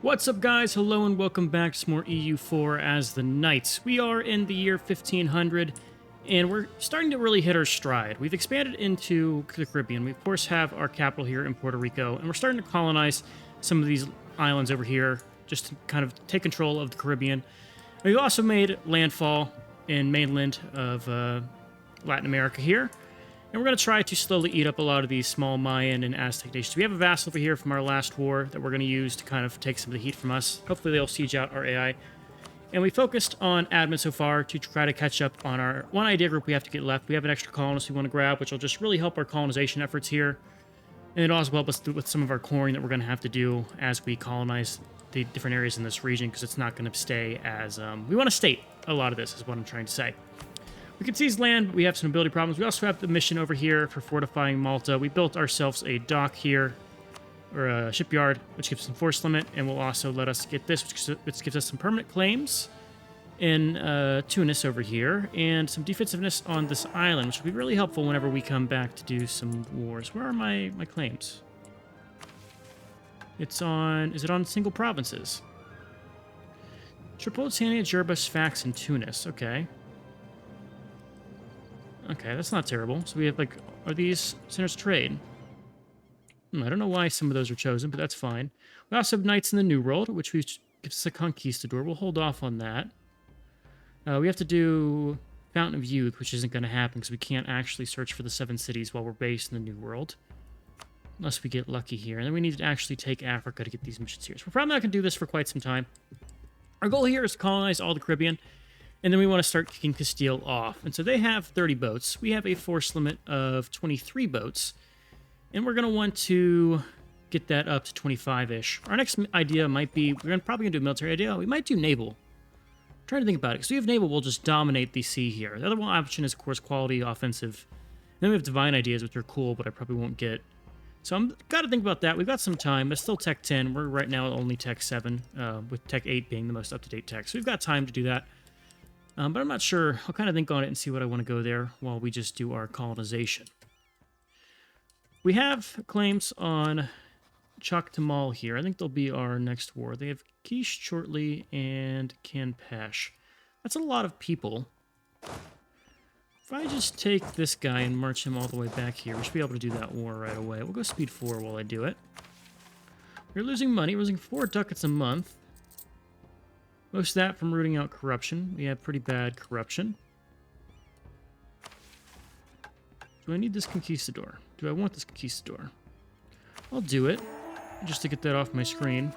What's up, guys? Hello and welcome back to some more EU4 as the Knights. We are in the year 1500, and we're starting to really hit our stride. We've expanded into the Caribbean. We, of course, have our capital here in Puerto Rico, and we're starting to colonize some of these islands over here just to kind of take control of the Caribbean. We've also made landfall in mainland of Latin America here. And we're going to try to slowly eat up a lot of these small Mayan and Aztec nations. We have a vassal over here from our last war that we're going to use to kind of take some of the heat from us. Hopefully they'll siege out our AI. And we focused on admin so far to try to catch up on our one idea group we have to get left. We have an extra colonist we want to grab, which will just really help our colonization efforts here. And it'll also help us with some of our coring that we're going to have to do as we colonize the different areas in this region, because it's not going to stay as... we want to state a lot of this, is what I'm trying to say. We can seize land, but we have some ability problems. We also have the mission over here for fortifying Malta. We built ourselves a dock here, or a shipyard, which gives some force limit, and will also let us get this, which gives us some permanent claims in Tunis over here, and some defensiveness on this island, which will be really helpful whenever we come back to do some wars. Where are my claims? It's on... Is it on single provinces? Tripolitania, Jerba, Sfax, and Tunis. Okay. Okay, that's not terrible. So we have, like, are these centers of trade? I don't know why some of those are chosen, but that's fine. We also have Knights in the New World, which gives us a Conquistador. We'll hold off on that. We have to do Fountain of Youth, which isn't going to happen because we can't actually search for the 7 cities while we're based in the New World. Unless we get lucky here. And then we need to actually take Africa to get these missions here. So we're probably not going to do this for quite some time. Our goal here is to colonize all the Caribbean. And then we want to start kicking Castile off. And so they have 30 boats. We have a force limit of 23 boats. And we're going to want to get that up to 25-ish. Our next idea might be, we're probably going to do a military idea. We might do naval. I'm trying to think about it. Because we have naval, we'll just dominate the sea here. The other one option is, of course, quality offensive. And then we have divine ideas, which are cool, but I probably won't get. So I'm got to think about that. We've got some time. It's still Tech 10. We're right now only Tech 7, with Tech 8 being the most up-to-date tech. So we've got time to do that. But I'm not sure. I'll kind of think on it and see what I want to go there while we just do our colonization. We have claims on Choctamal here. I think they'll be our next war. They have Quiche shortly and Campeche. That's a lot of people. If I just take this guy and march him all the way back here, we should be able to do that war right away. We'll go speed 4 while I do it. We're losing money. We're losing 4 ducats a month. Most of that from rooting out corruption. We have pretty bad corruption. Do I need this conquistador? Do I want this conquistador? I'll do it, just to get that off my screen.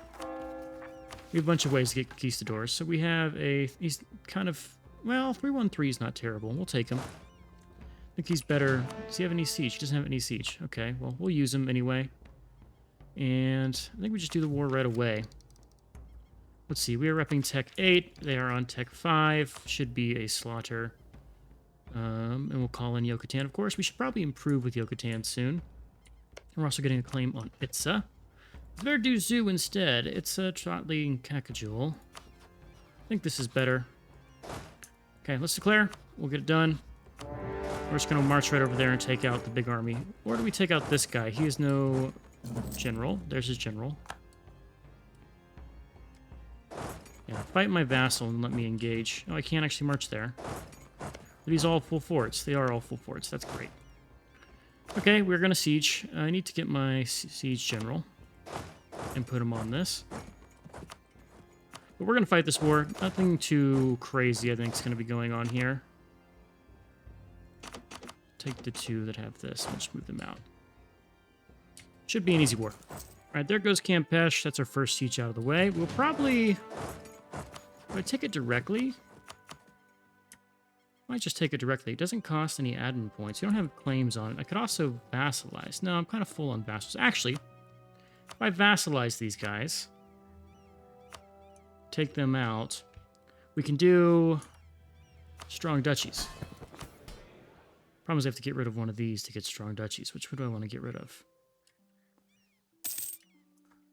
We have a bunch of ways to get conquistadors. So we have a... He's kind of... Well, 313 is not terrible. We'll take him. I think he's better... Does he have any siege? He doesn't have any siege. Okay, well, we'll use him anyway. And I think we just do the war right away. Let's see, we are repping Tech 8. They are on Tech 5. Should be a slaughter. And we'll call in Yucatan, of course. We should probably improve with Yucatan soon. We're also getting a claim on Itza. Verdu Zoo instead. Itza, Trotli, and Kakajul. I think this is better. Okay, let's declare. We'll get it done. We're just going to march right over there and take out the big army. Or do we take out this guy? He has no general. There's his general. Yeah, fight my vassal and let me engage. Oh, I can't actually march there. Are these all full forts? They are all full forts. That's great. Okay, we're going to siege. I need to get my siege general and put him on this. But we're going to fight this war. Nothing too crazy, I think, is going to be going on here. Take the 2 that have this. We'll just move them out. Should be an easy war. All right, there goes Campeche. That's our first siege out of the way. We'll probably... If I take it directly... I might just take it directly. It doesn't cost any admin points. You don't have claims on it. I could also vassalize. No, I'm kind of full on vassals. Actually, if I vassalize these guys, take them out, we can do strong duchies. Problem is I have to get rid of one of these to get strong duchies. Which one do I want to get rid of?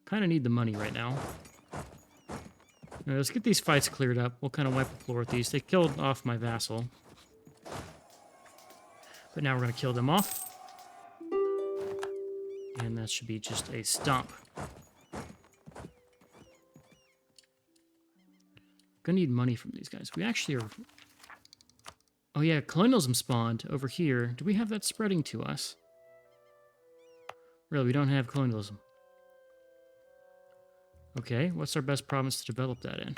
Kind of need the money right now. Now, let's get these fights cleared up. We'll kind of wipe the floor with these. They killed off my vassal. But now we're going to kill them off. And that should be just a stomp. Gonna need money from these guys. We actually are... Oh yeah, colonialism spawned over here. Do we have that spreading to us? Really, we don't have colonialism. Okay, what's our best province to develop that in?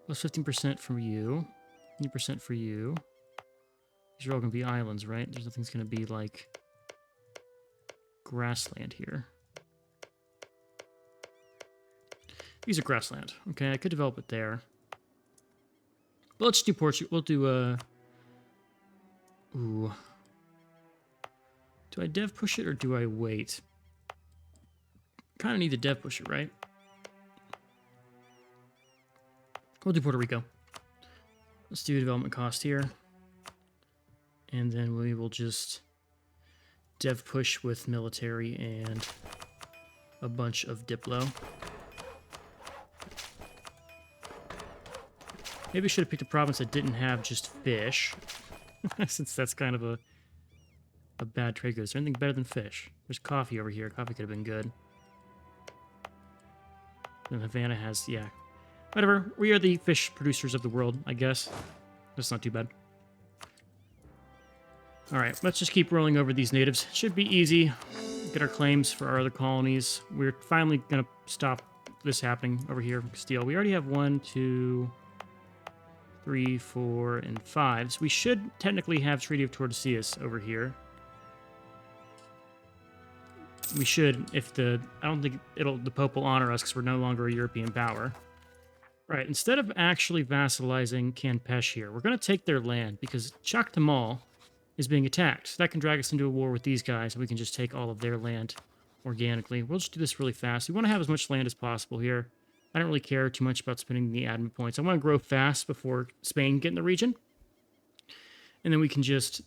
Plus 15% from you. 20% for you. These are all going to be islands, right? There's nothing's going to be like grassland here. These are grassland. Okay, I could develop it there. But let's do Portugal. We'll do, ooh. Do I dev push it or do I wait? Kind of need to dev push it, right? We'll do Puerto Rico. Let's do development cost here. And then we will just dev push with military and a bunch of Diplo. Maybe I should have picked a province that didn't have just fish, since that's kind of a bad trade good. Is there anything better than fish? There's coffee over here. Coffee could have been good. And Havana has, yeah. Whatever. We are the fish producers of the world, I guess. That's not too bad. Alright, let's just keep rolling over these natives. Should be easy. Get our claims for our other colonies. We're finally going to stop this happening over here from Castile. We already have 1, 2, 3, 4, and 5. So we should technically have Treaty of Tordesillas over here. We should, if I don't think the Pope will honor us because we're no longer a European power. Right, instead of actually vassalizing Campeche here, we're going to take their land because Chactamal is being attacked. So that can drag us into a war with these guys, and we can just take all of their land organically. We'll just do this really fast. We want to have as much land as possible here. I don't really care too much about spending the admin points. I want to grow fast before Spain get in the region. And then we can just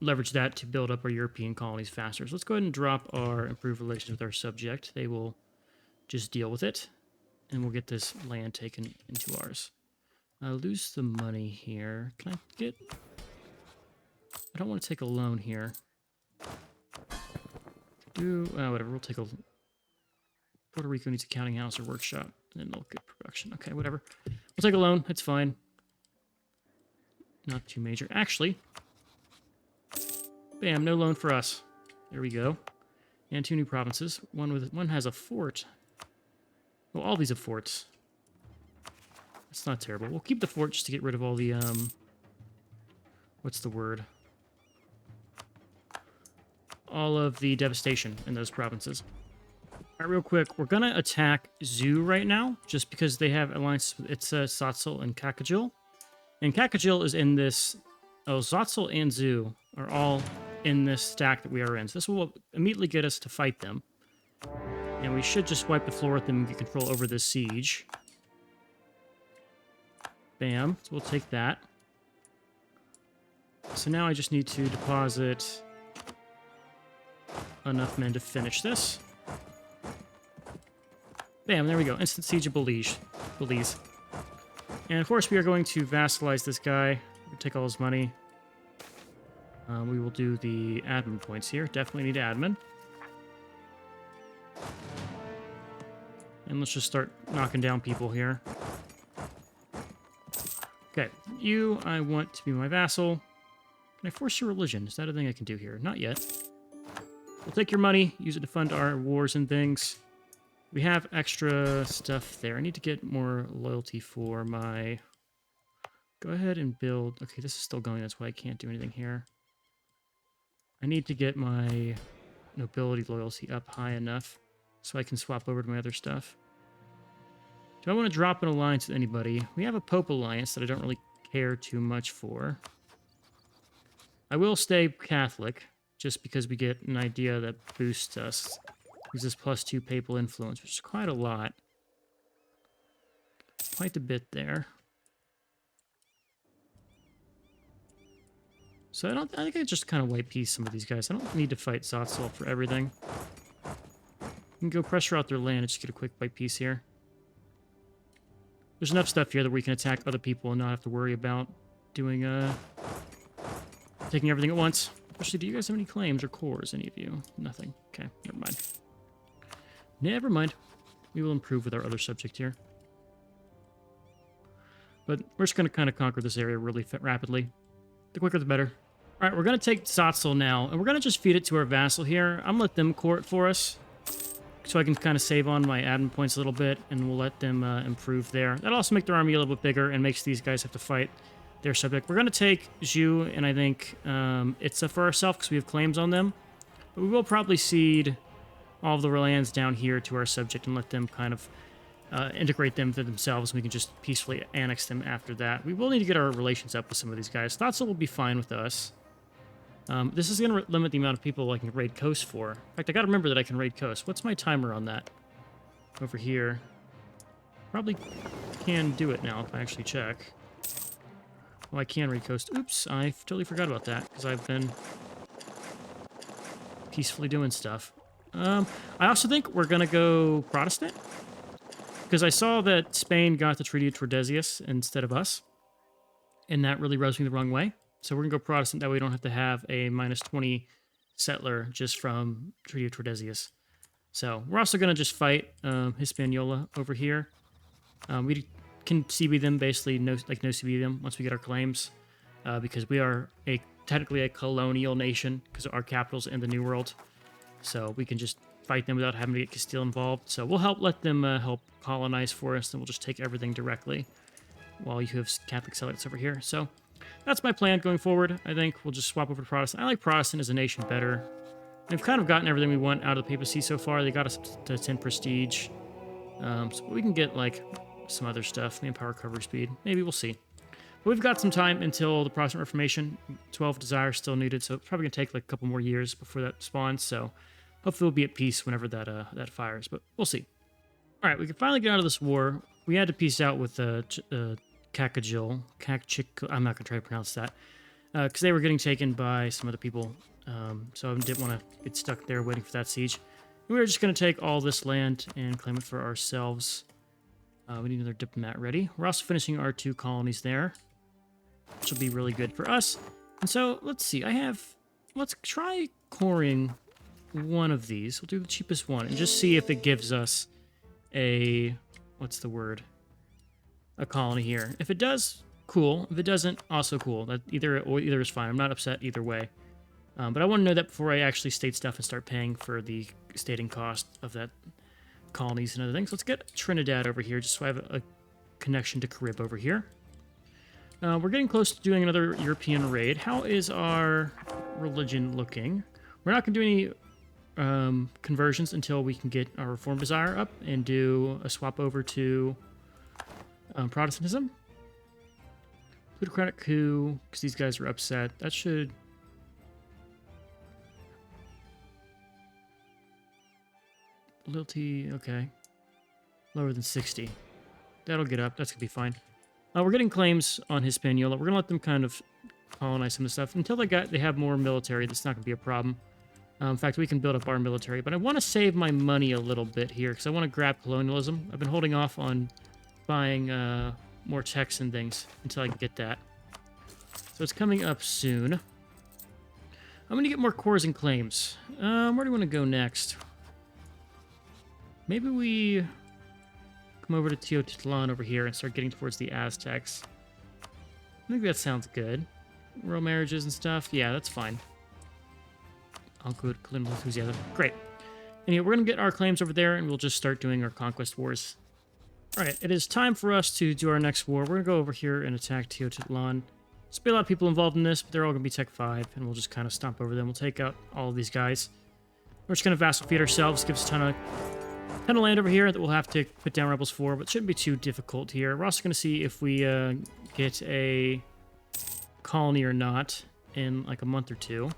leverage that to build up our European colonies faster. So let's go ahead and drop our improved relations with our subject. They will just deal with it. And we'll get this land taken into ours. I'll lose the money here. Can I get... I don't want to take a loan here. Whatever, we'll take a... Puerto Rico needs a counting house or workshop. And then they'll get production. Okay, whatever. We'll take a loan. It's fine. Not too major. Actually... Bam, no loan for us. There we go. And 2 new provinces. One has a fort. Well, all these have forts. That's not terrible. We'll keep the fort just to get rid of all the, what's the word? All of the devastation in those provinces. All right, real quick. We're going to attack Zoo right now, just because they have alliances with Itza, Satsal, and Kakajil. And Kakajil is in this... Oh, Satsal and Zoo are all in this stack that we are in. So this will immediately get us to fight them. And we should just wipe the floor with them and get control over this siege. Bam. So we'll take that. So now I just need to deposit enough men to finish this. Bam, there we go. Instant siege of Belize. And of course we are going to vassalize this guy. We'll take all his money. We will do the admin points here. Definitely need admin. And let's just start knocking down people here. Okay, you, I want to be my vassal. Can I force your religion? Is that a thing I can do here? Not yet. We'll take your money, use it to fund our wars and things. We have extra stuff there. I need to get more loyalty for my... Go ahead and build... Okay, this is still going, that's why I can't do anything here. I need to get my nobility loyalty up high enough so I can swap over to my other stuff. Do I want to drop an alliance with anybody? We have a Pope alliance that I don't really care too much for. I will stay Catholic, just because we get an idea that boosts us. Gives us +2 papal influence, which is quite a lot. Quite a bit there. So I think I just kind of white peace some of these guys. I don't need to fight Satsal for everything. We can go pressure out their land and just get a quick white peace here. There's enough stuff here that we can attack other people and not have to worry about doing, taking everything at once. Actually, do you guys have any claims or cores, any of you? Nothing. Okay, never mind. Never mind. We will improve with our other subject here. But we're just going to kind of conquer this area really rapidly. The quicker the better. All right, we're going to take Satzel now, and we're going to just feed it to our vassal here. I'm going to let them court for us, so I can kind of save on my admin points a little bit, and we'll let them improve there. That'll also make their army a little bit bigger and makes these guys have to fight their subject. We're going to take Zhu and I think Itza for ourselves because we have claims on them. But we will probably cede all of the lands down here to our subject and let them kind of integrate them to themselves, and we can just peacefully annex them after that. We will need to get our relations up with some of these guys. Thoughts will be fine with us. This is going to limit the amount of people I can raid coast for. In fact, I got to remember that I can raid coast. What's my timer on that? Over here. Probably can do it now if I actually check. Well, I can raid coast. Oops, I totally forgot about that because I've been peacefully doing stuff. I also think we're going to go Protestant because I saw that Spain got the Treaty of Tordesillas instead of us, and that really rubs me the wrong way. So we're going to go Protestant, that way we don't have to have a -20 settler just from Treaty of Tordesillas. So we're also going to just fight Hispaniola over here. We can CB them, basically, no CB them once we get our claims, because we are technically a colonial nation because our capital's in the New World. So we can just fight them without having to get Castile involved. So we'll let them help colonize for us, and we'll just take everything directly while you have Catholic settlements over here. So that's my plan going forward. I think we'll just swap over to Protestant. I like Protestant as a nation better. We've kind of gotten everything we want out of the papacy so far. They got us to 10 prestige. So we can get, like, some other stuff. Manpower recovery speed. Maybe, we'll see. But we've got some time until the Protestant Reformation. 12 desire still needed, so it's probably going to take, like, a couple more years before that spawns. So hopefully we'll be at peace whenever that fires. But we'll see. All right, we can finally get out of this war. We had to peace out with Kakajil. I'm not going to try to pronounce that. Because they were getting taken by some other people. So I didn't want to get stuck there waiting for that siege. And we were just going to take all this land and claim it for ourselves. We need another diplomat ready. We're also finishing our 2 colonies there, which will be really good for us. And so, let's see. Let's try coring one of these. We'll do the cheapest one and just see if it gives us what's the word? A colony here. If it does, cool. If it doesn't, also cool. That either is fine. I'm not upset either way. But I want to know that before I actually state stuff and start paying for the stating cost of that colonies and other things. Let's get Trinidad over here, just so I have a connection to Carib over here. We're getting close to doing another European raid. How is our religion looking? We're not going to do any conversions until we can get our Reform Desire up and do a swap over to Protestantism. Plutocratic coup, because these guys are upset. That should... Loyalty, okay. Lower than 60. That'll get up. That's going to be fine. We're getting claims on Hispaniola. We're going to let them kind of colonize some of the stuff. Until they have more military, that's not going to be a problem. In fact, we can build up our military. But I want to save my money a little bit here, because I want to grab colonialism. I've been holding off on buying more techs and things until I can get that. So it's coming up soon. I'm going to get more cores and claims. Where do we want to go next? Maybe we come over to Teotihuacan over here and start getting towards the Aztecs. I think that sounds good. Royal marriages and stuff. Yeah, that's fine. All good. Colonial enthusiasm. Great. Anyway, we're going to get our claims over there, and we'll just start doing our conquest wars. All right, it is time for us to do our next war. We're going to go over here and attack Teotihuacan. There's be a lot of people involved in this, but they're all going to be Tech 5, and we'll just kind of stomp over them. We'll take out all of these guys. We're just going to vassal feed ourselves. Gives us a ton of land over here that we'll have to put down rebels for, but it shouldn't be too difficult here. We're also going to see if we get a colony or not in like a month or two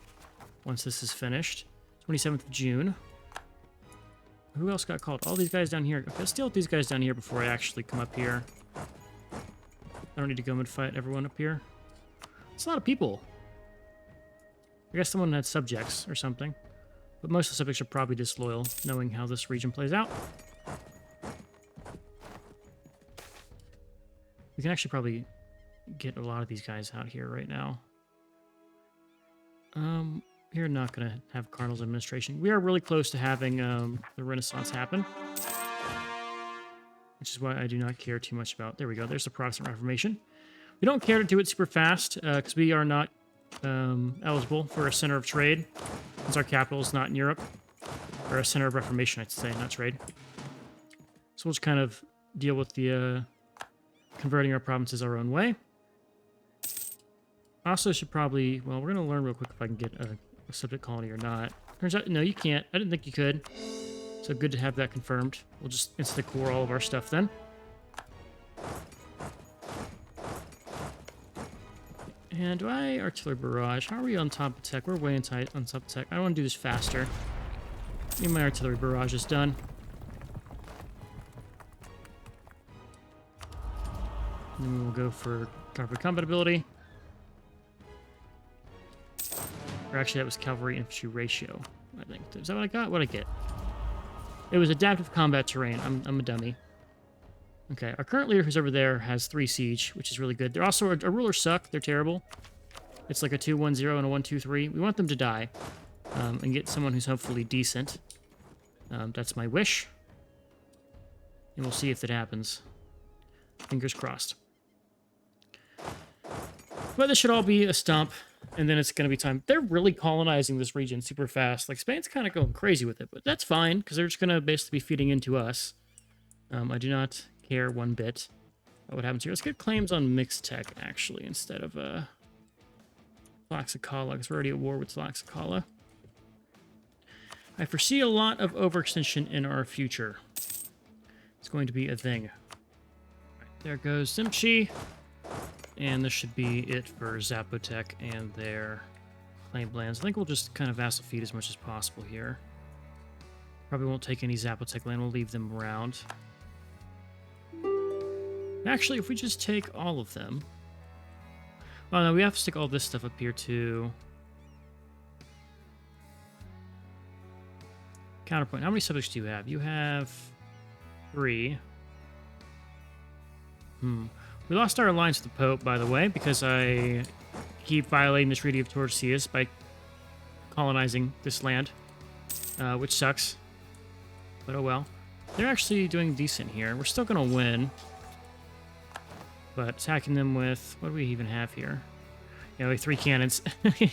once this is finished. 27th of June. Who else got called? All these guys down here. Okay, let's deal with these guys down here before I actually come up here. I don't need to go and fight everyone up here. It's a lot of people. I guess someone had subjects or something. But most of the subjects are probably disloyal, knowing how this region plays out. We can actually probably get a lot of these guys out here right now. We're not going to have Cardinals administration. We are really close to having the Renaissance happen. which is why I do not care too much about. There we go. There's the Protestant Reformation. We don't care to do it super fast because we are not eligible for a center of trade, since our capital is not in Europe, or a center of Reformation, I'd say, not trade. So we'll just kind of deal with the converting our provinces our own way. Also should probably, well, we're going to learn real quick if I can get a subject colony or not. Turns out, no, you can't. I didn't think you could. So good to have that confirmed. We'll just insta-core all of our stuff then. And do I artillery barrage? How are we on top of tech? We're way on top of tech. I want to do this faster. Get my artillery barrage is done. And then we will go for cavalry compatibility. Or actually, that was cavalry infantry ratio, I think. Is that what I got? What'd I get? It was adaptive combat terrain. I'm a dummy. Okay, our current leader who's over there has 3 siege, which is really good. They're also, our rulers suck. They're terrible. It's like a 2-1-0 and a 1-2-3. We want them to die and get someone who's hopefully decent. That's my wish. And we'll see if that happens. Fingers crossed. But this should all be a stump, and then it's going to be time. They're really colonizing this region super fast. Like, Spain's kind of going crazy with it, but that's fine, because they're just going to basically be feeding into us. I do not care one bit about what happens here. Let's get claims on mixed tech, actually, instead of Tlaxcala, because we're already at war with Tlaxcala. I foresee a lot of overextension in our future. It's going to be a thing. Right, there goes Simchi. And this should be it for Zapotec and their claimed lands. I think we'll just kind of vassal feed as much as possible here. Probably won't take any Zapotec land. We'll leave them around. Actually, if we just take all of them... Oh, no, we have to stick all this stuff up here, too. Counterpoint. How many subjects do you have? You have 3. We lost our alliance with the Pope, by the way, because I keep violating the Treaty of Tordesillas by colonizing this land, which sucks. But oh well. They're actually doing decent here. We're still going to win. But attacking them with... What do we even have here? Yeah, like 3 cannons.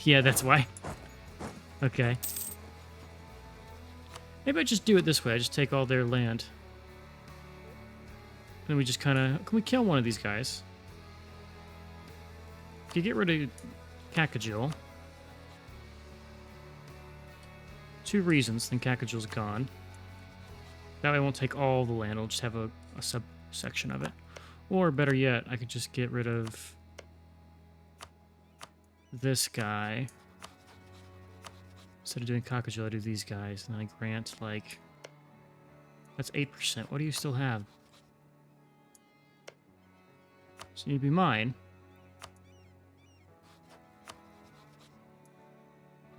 Yeah, that's why. Okay. Maybe I just do it this way. I just take all their land. Then we just kind of... Can we kill one of these guys? If you get rid of Kakajil... 2 reasons, then Kakajil's gone. That way I won't take all the land. I'll just have a subsection of it. Or better yet, I could just get rid of this guy. Instead of doing Kakajil, I do these guys. And then I grant, like... That's 8%. What do you still have? So you'd be mine.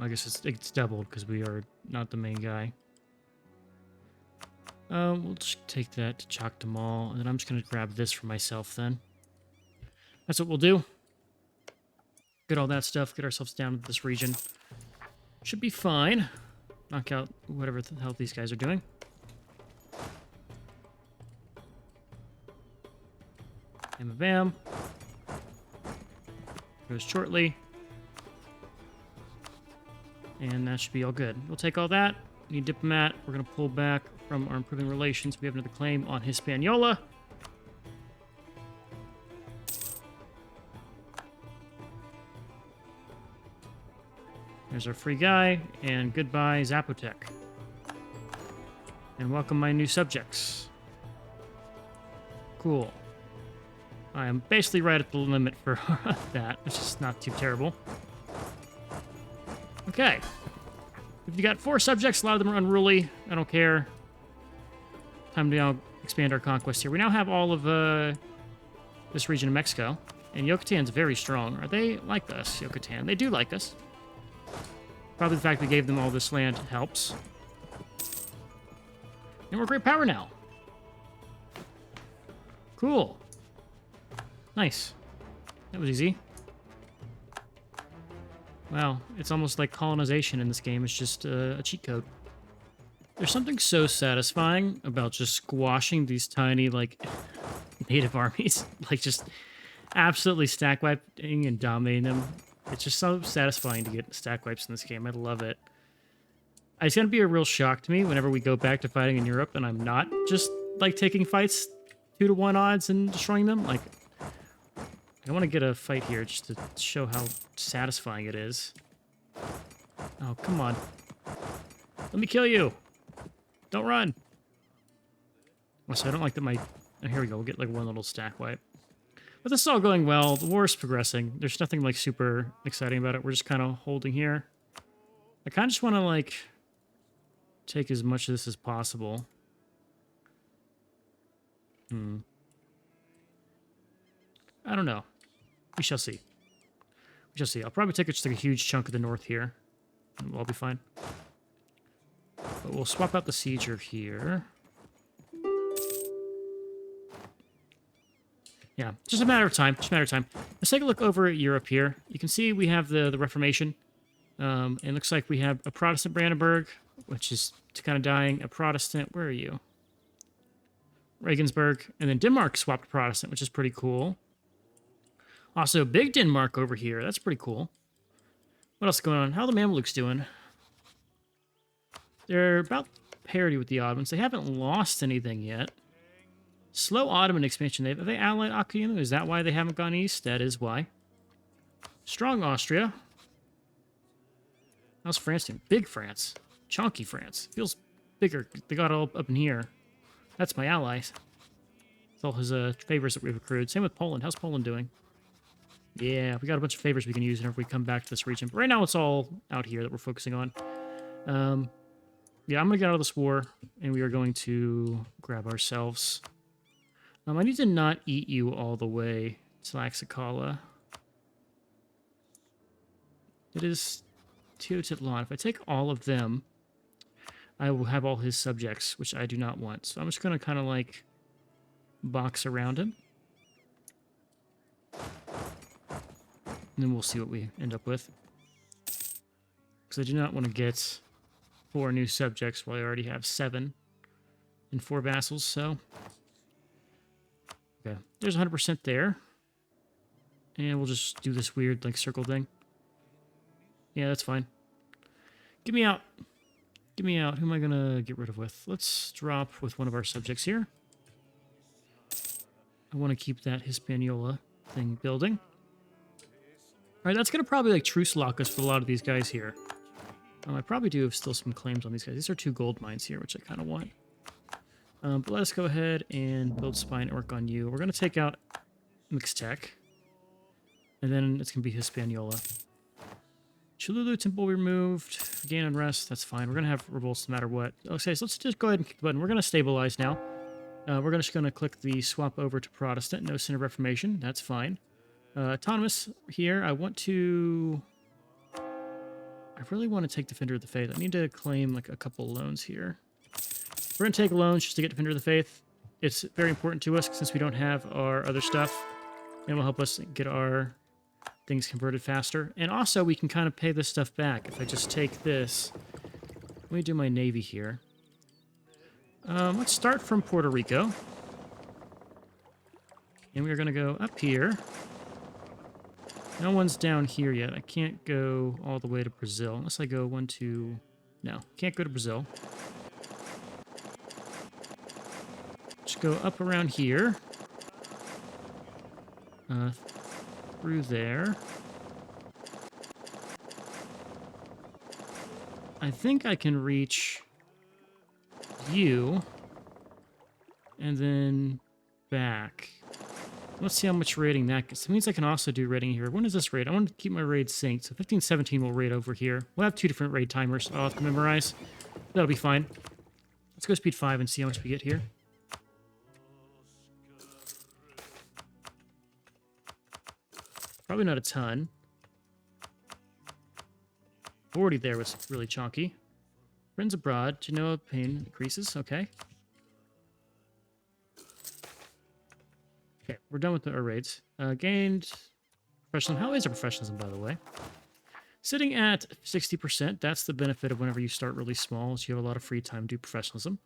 I guess it's doubled because we are not the main guy. We'll just take that to Choctamal, and then I'm just going to grab this for myself then. That's what we'll do. Get all that stuff, get ourselves down to this region. Should be fine. Knock out whatever the hell these guys are doing. Bam, bam. Goes shortly. And that should be all good. We'll take all that. We need diplomat. We're going to pull back from our improving relations. We have another claim on Hispaniola. There's our free guy. And goodbye, Zapotec. And welcome my new subjects. Cool. I am basically right at the limit for that, which is not too terrible. Okay. We've got 4 subjects. A lot of them are unruly. I don't care. Time to now expand our conquest here. We now have all of this region of Mexico. And Yucatan's very strong. Are they like us, Yucatan? They do like us. Probably the fact we gave them all this land helps. And we're great power now. Cool. Nice. That was easy. Wow, it's almost like colonization in this game. It's just a cheat code. There's something so satisfying about just squashing these tiny, like, native armies. Like, just absolutely stack wiping and dominating them. It's just so satisfying to get stack wipes in this game. I love it. It's going to be a real shock to me whenever we go back to fighting in Europe and I'm not just, like, taking fights 2-to-1 odds and destroying them. Like, I want to get a fight here just to show how satisfying it is. Oh, come on. Let me kill you. Don't run. Oh, so I don't like that my... Oh, here we go. We'll get, like, one little stack wipe. But this is all going well. The war's progressing. There's nothing, like, super exciting about it. We're just kind of holding here. I kind of just want to, like, take as much of this as possible. I don't know. We shall see. We shall see. I'll probably take just like a huge chunk of the north here. And we'll all be fine. But we'll swap out the sieger here. Yeah, just a matter of time. Just a matter of time. Let's take a look over at Europe here. You can see we have the Reformation. It looks like we have a Protestant Brandenburg, which is kind of dying. A Protestant, where are you? Regensburg. And then Denmark swapped Protestant, which is pretty cool. Also, big Denmark over here. That's pretty cool. What else is going on? How are the Mamluks doing? They're about parity with the Ottomans. They haven't lost anything yet. Slow Ottoman expansion. Have they allied Akiyama? Is that why they haven't gone east? That is why. Strong Austria. How's France doing? Big France. Chunky France. Feels bigger. They got all up in here. That's my allies. It's all his favors that we've accrued. Same with Poland. How's Poland doing? Yeah, we got a bunch of favors we can use whenever we come back to this region. But right now it's all out here that we're focusing on. Yeah, I'm going to get out of this war, and we are going to grab ourselves. I need to not eat you all the way to Laxakala. It is Teotitlan. If I take all of them, I will have all his subjects, which I do not want. So I'm just going to kind of like box around him. And then we'll see what we end up with. Because I do not want to get 4 new subjects while I already have 7 and 4 vassals, so... Okay, there's 100% there. And we'll just do this weird, like, circle thing. Yeah, that's fine. Get me out. Get me out. Who am I going to get rid of with? Let's drop with one of our subjects here. I want to keep that Hispaniola thing building. All right, that's going to probably, like, truce lock us with a lot of these guys here. I probably do have still some claims on these guys. These are 2 gold mines here, which I kind of want. But let us go ahead and build spy network on you. We're going to take out Mixtec. And then it's going to be Hispaniola. Chilulu Temple removed. Gain unrest. That's fine. We're going to have revolts no matter what. Okay, so let's just go ahead and click the button. We're going to stabilize now. We're just going to click the swap over to Protestant. No Sin of Reformation. That's fine. Autonomous here. I want to... I really want to take Defender of the Faith. I need to claim like a couple loans here. We're going to take loans just to get Defender of the Faith. It's very important to us since we don't have our other stuff. And it will help us get our things converted faster. And also, we can kind of pay this stuff back. If I just take this... Let me do my Navy here. Let's start from Puerto Rico. And we're going to go up here. No one's down here yet. I can't go all the way to Brazil. Unless I go 1, 2... No, can't go to Brazil. Just go up around here. Through there. I think I can reach you. And then back. Let's see how much raiding that gets. It means I can also do raiding here. When is this raid? I want to keep my raid synced. So 1517 will raid over here. We'll have 2 different raid timers I'll have to memorize. That'll be fine. Let's go speed 5 and see how much we get here. Probably not a ton. 40 there was really chonky. Friends abroad. Genoa pain increases. Okay. Okay, we're done with our raids. Gained professionalism. How is our professionalism, by the way? Sitting at 60%, that's the benefit of whenever you start really small, is you have a lot of free time to do professionalism.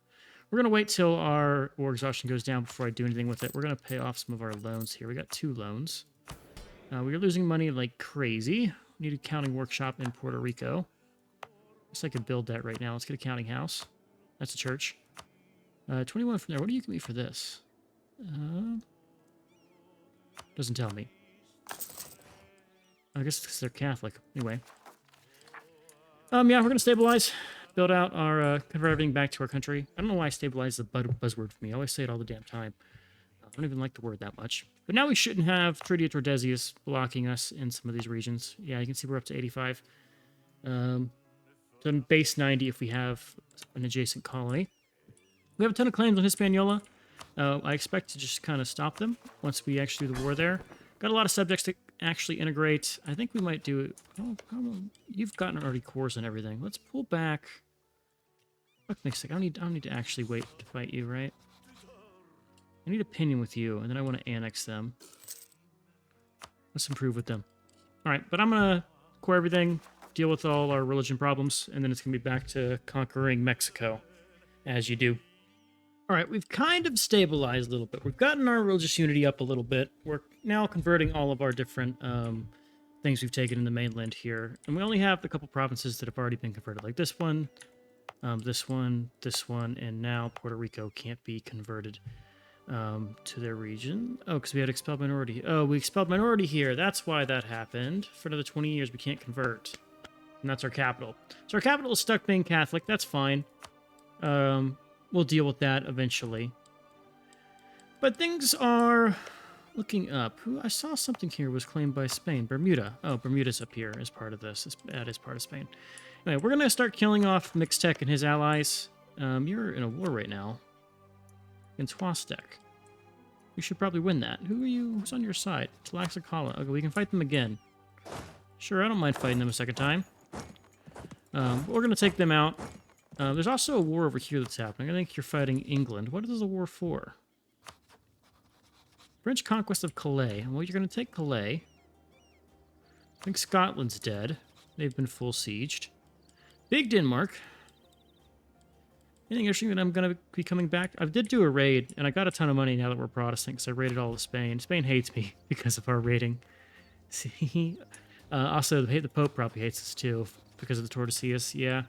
We're going to wait till our war exhaustion goes down before I do anything with it. We're going to pay off some of our loans here. We got 2 loans. We are losing money like crazy. We need a counting workshop in Puerto Rico. Guess I could build that right now. Let's get a counting house. That's a church. 21 from there. What do you give me for this? Doesn't tell me. I guess it's because they're Catholic. Anyway. Yeah, we're going to stabilize. Build out our, convert everything back to our country. I don't know why stabilize is a buzzword for me. I always say it all the damn time. I don't even like the word that much. But now we shouldn't have Treaty of Tordesillas blocking us in some of these regions. Yeah, you can see we're up to 85. Then base 90 if we have an adjacent colony. We have a ton of claims on Hispaniola. I expect to just kind of stop them once we actually do the war there. Got a lot of subjects to actually integrate. I think we might do it. Oh, you've gotten already cores and everything. Let's pull back. Fuck me, I don't need to actually wait to fight you, right? I need opinion with you, and then I want to annex them. Let's improve with them. All right, but I'm gonna core everything, deal with all our religion problems, and then it's gonna be back to conquering Mexico, as you do. All right, we've kind of stabilized a little bit. We've gotten our religious unity up a little bit. We're now converting all of our different things we've taken in the mainland here. And we only have a couple provinces that have already been converted, like this one, this one, and now Puerto Rico can't be converted to their region. Oh, because we had expelled minority. Oh, we expelled minority here. That's why that happened. For another 20 years, we can't convert. And that's our capital. So our capital is stuck being Catholic. That's fine. We'll deal with that eventually. But things are looking up. I saw something here was claimed by Spain. Bermuda. Oh, Bermuda's up here as part of this. That is part of Spain. Anyway, we're going to start killing off Mixtec and his allies. You're in a war right now against Huastec. You should probably win that. Who are you? Who's on your side? Tlaxcala. Okay, we can fight them again. Sure, I don't mind fighting them a second time. We're going to take them out. There's also a war over here that's happening. I think you're fighting England. What is the war for? French conquest of Calais. Well, you're going to take Calais. I think Scotland's dead. They've been full sieged. Big Denmark. Anything interesting that I'm going to be coming back? I did do a raid, and I got a ton of money now that we're Protestant, because I raided all of Spain. Spain hates me because of our raiding. See? Also, the Pope probably hates us, too, because of the Tordesillas. Yeah.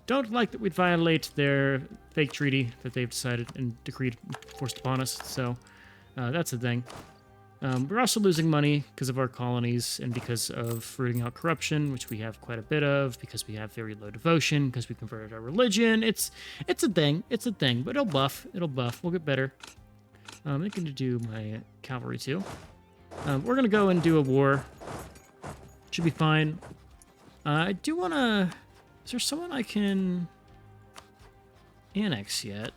Don't like that we'd violate their fake treaty that they've decided and decreed forced upon us, so that's the thing. We're also losing money because of our colonies and because of rooting out corruption, which we have quite a bit of, because we have very low devotion, because we converted our religion. It's a thing. It's a thing, but it'll buff. It'll buff. We'll get better. I'm going to do my cavalry, too. We're going to go and do a war. Should be fine. I do want to... Is there someone I can annex yet?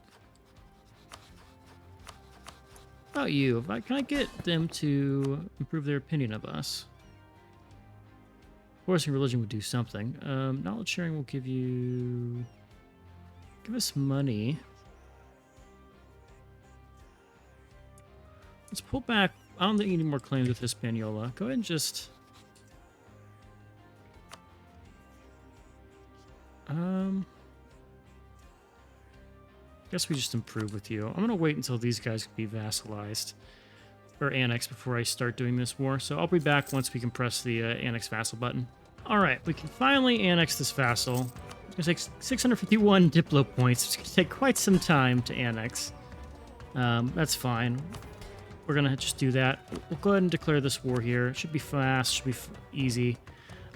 How about you? Can I get them to improve their opinion of us? Forcing religion would do something. Knowledge sharing will give you... Give us money. Let's pull back. I don't think you need more claims with Hispaniola. Go ahead and just... Guess we just improve with you. I'm gonna wait until these guys can be vassalized or annexed before I start doing this war. So I'll be back once we can press the annex vassal button. All right, we can finally annex this vassal. It's gonna take 651 Diplo points. It's gonna take quite some time to annex. That's fine. We're gonna just do that. We'll go ahead and declare this war here. It should be fast. Should be easy.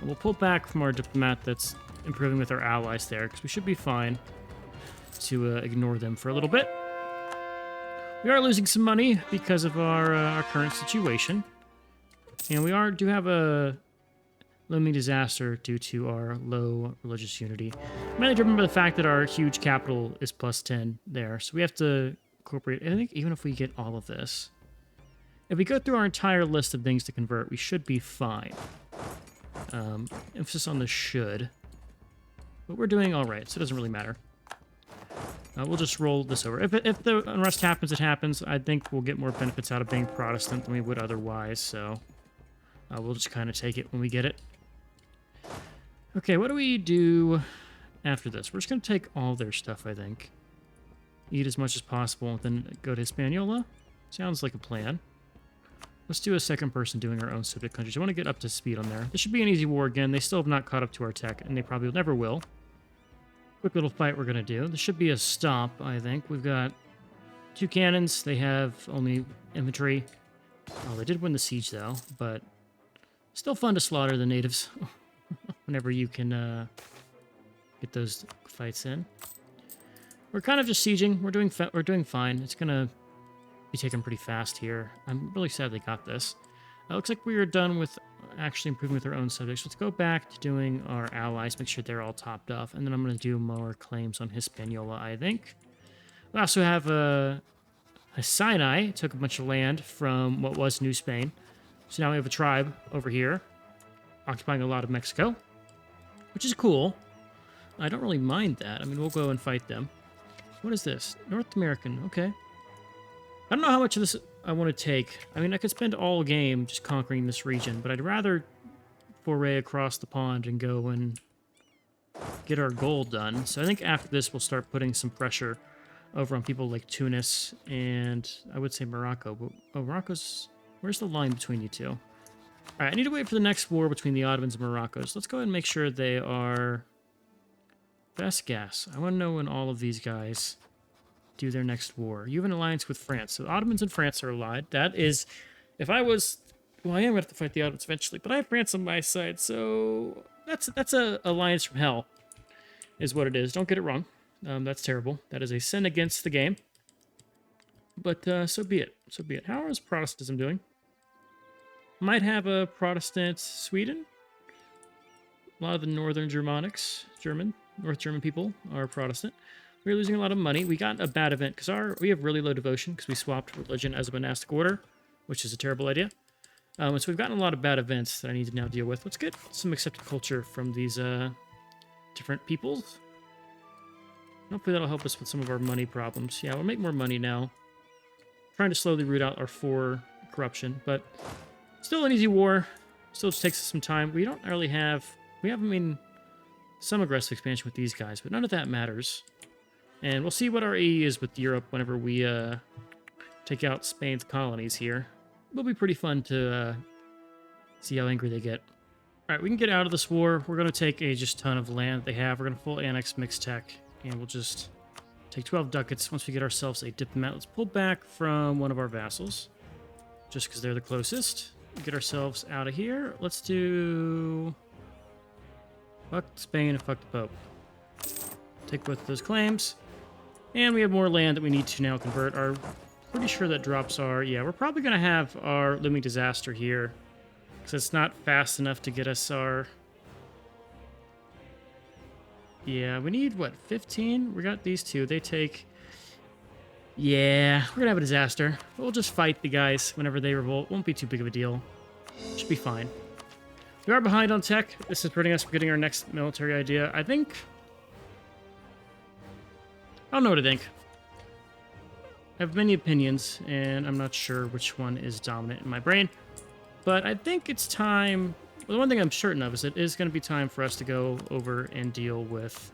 We'll pull back from our diplomat that's improving with our allies there, because we should be fine to ignore them for a little bit. We are losing some money because of our current situation, and we do have a looming disaster due to our low religious unity. Mainly driven by the fact that our huge capital is plus 10 there, so we have to incorporate. I think even if we get all of this, if we go through our entire list of things to convert, we should be fine. Emphasis on the should. But we're doing all right, so it doesn't really matter. We'll just roll this over. If the unrest happens, it happens. I think we'll get more benefits out of being Protestant than we would otherwise, so we'll just kind of take it when we get it. Okay, what do we do after this? We're just going to take all their stuff, I think. Eat as much as possible, then go to Hispaniola. Sounds like a plan. Let's do a second person doing our own subject countries. I want to get up to speed on there. This should be an easy war again. They still have not caught up to our tech, and they probably never will. Quick little fight we're going to do. This should be a stop, I think. We've got 2 cannons. They have only infantry. Oh, they did win the siege, though, but still fun to slaughter the natives whenever you can get those fights in. We're kind of just sieging. We're doing fine. It's going to be taken pretty fast here. I'm really sad they got this. Looks like we are done with actually improving with our own subjects. Let's go back to doing our allies, make sure they're all topped off, and then I'm going to do more claims on Hispaniola, I think. We also have Sinai took a bunch of land from what was New Spain. So now we have a tribe over here occupying a lot of Mexico, which is cool. I don't really mind that. I mean, we'll go and fight them. What is this? North American. Okay. I don't know how much of this I want to take. I mean, I could spend all game just conquering this region, but I'd rather foray across the pond and go and get our goal done. So I think after this, we'll start putting some pressure over on people like Tunis and I would say Morocco. But, oh, Morocco's... Where's the line between you two? All right, I need to wait for the next war between the Ottomans and Morocco. So let's go ahead and make sure they are... Best guess. I want to know when all of these guys do their next war. You have an alliance with France. So the Ottomans and France are allied. That is... If I was... Well, I am going to have to fight the Ottomans eventually, but I have France on my side, so... That's a alliance from hell, is what it is. Don't get it wrong. That's terrible. That is a sin against the game. But so be it. So be it. How is Protestantism doing? Might have a Protestant Sweden. A lot of the North German people are Protestant. We're losing a lot of money. We got a bad event because we have really low devotion because we swapped religion as a monastic order, which is a terrible idea. So we've gotten a lot of bad events that I need to now deal with. Let's get some accepted culture from these different peoples. Hopefully that'll help us with some of our money problems. Yeah, we'll make more money now. Trying to slowly root out our 4 corruption, but still an easy war. Still just takes us some time. We don't really have... We have, I mean, some aggressive expansion with these guys, but none of that matters. And we'll see what our AE is with Europe whenever we take out Spain's colonies here. It'll be pretty fun to see how angry they get. All right, we can get out of this war. We're going to take a just ton of land they have. We're going to full annex mixed tech, and we'll just take 12 ducats. Once we get ourselves a diplomat, let's pull back from one of our vassals, just because they're the closest. Get ourselves out of here. Let's do... Fuck Spain and fuck the Pope. Take both of those claims. And we have more land that we need to now convert. Pretty sure that drops our... Yeah, we're probably going to have our looming disaster here. Because it's not fast enough to get us our... Yeah, we need, what, 15? We got these 2. They take... Yeah, we're going to have a disaster. We'll just fight the guys whenever they revolt. Won't be too big of a deal. Should be fine. We are behind on tech. This is preventing us from getting our next military idea. I think... I don't know what to think. I have many opinions, and I'm not sure which one is dominant in my brain. But I think it's time... Well, the one thing I'm certain of is it is going to be time for us to go over and deal with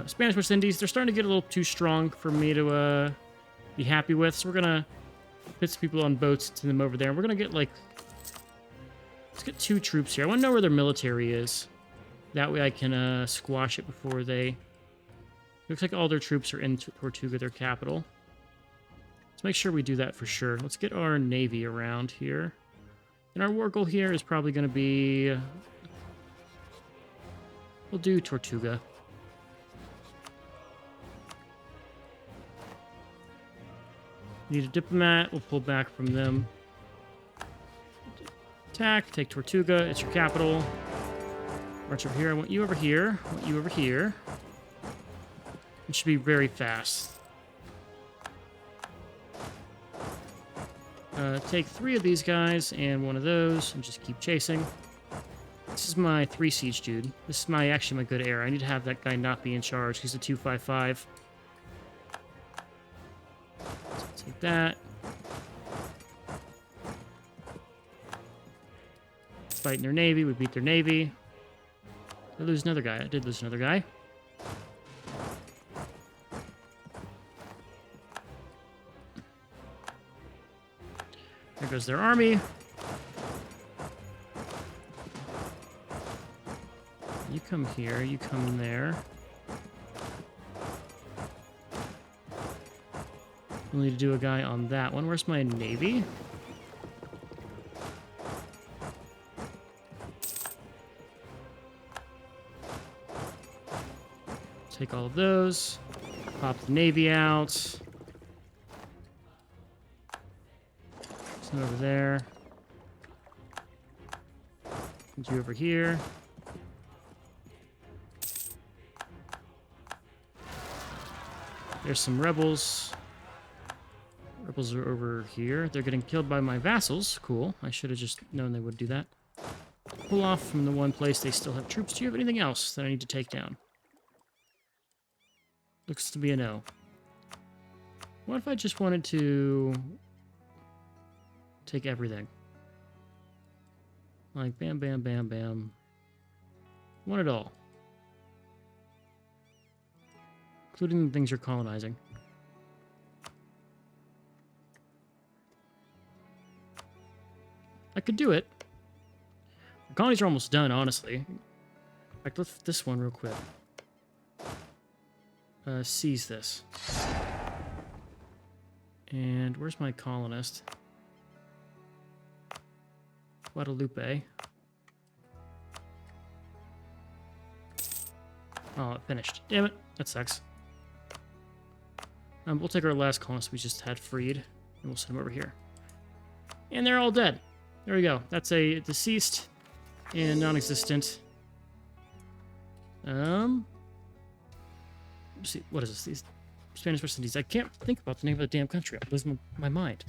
Spanish West Indies. They're starting to get a little too strong for me to be happy with. So we're going to put some people on boats to them over there. And we're going to get, like... Let's get 2 troops here. I want to know where their military is. That way I can squash it before they... Looks like all their troops are in Tortuga, their capital. Let's make sure we do that for sure. Let's get our navy around here. And our war goal here is probably going to be... We'll do Tortuga. Need a diplomat. We'll pull back from them. Attack. Take Tortuga. It's your capital. March over here. I want you over here. I want you over here. It should be very fast. Take 3 of these guys and 1 of those and just keep chasing. This is my 3 siege dude. This is actually my good heir. I need to have that guy not be in charge. He's a 255. So take that. Fighting their navy. We beat their navy. Did I lose another guy? I did lose another guy. There goes their army. You come here, you come there. We'll need to do a guy on that one. Where's my navy? Take all of those. Pop the navy out. Some over there. Put you over here. There's some rebels. Rebels are over here. They're getting killed by my vassals. Cool. I should have just known they would do that. Pull off from the one place they still have troops. Do you have anything else that I need to take down? Looks to be a no. What if I just wanted to take everything? Like bam, bam, bam, bam. Want it all. Including the things you're colonizing. I could do it. The colonies are almost done, honestly. In fact, let's this one real quick. Seize this. And where's my colonist? Guadalupe. Oh, it finished. Damn it. That sucks. We'll take our last colonist we just had freed, and we'll send them over here. And they're all dead. There we go. That's a deceased and non-existent. Let's see, what is this? These Spanish West Indies. I can't think about the name of the damn country. I'm losing my mind.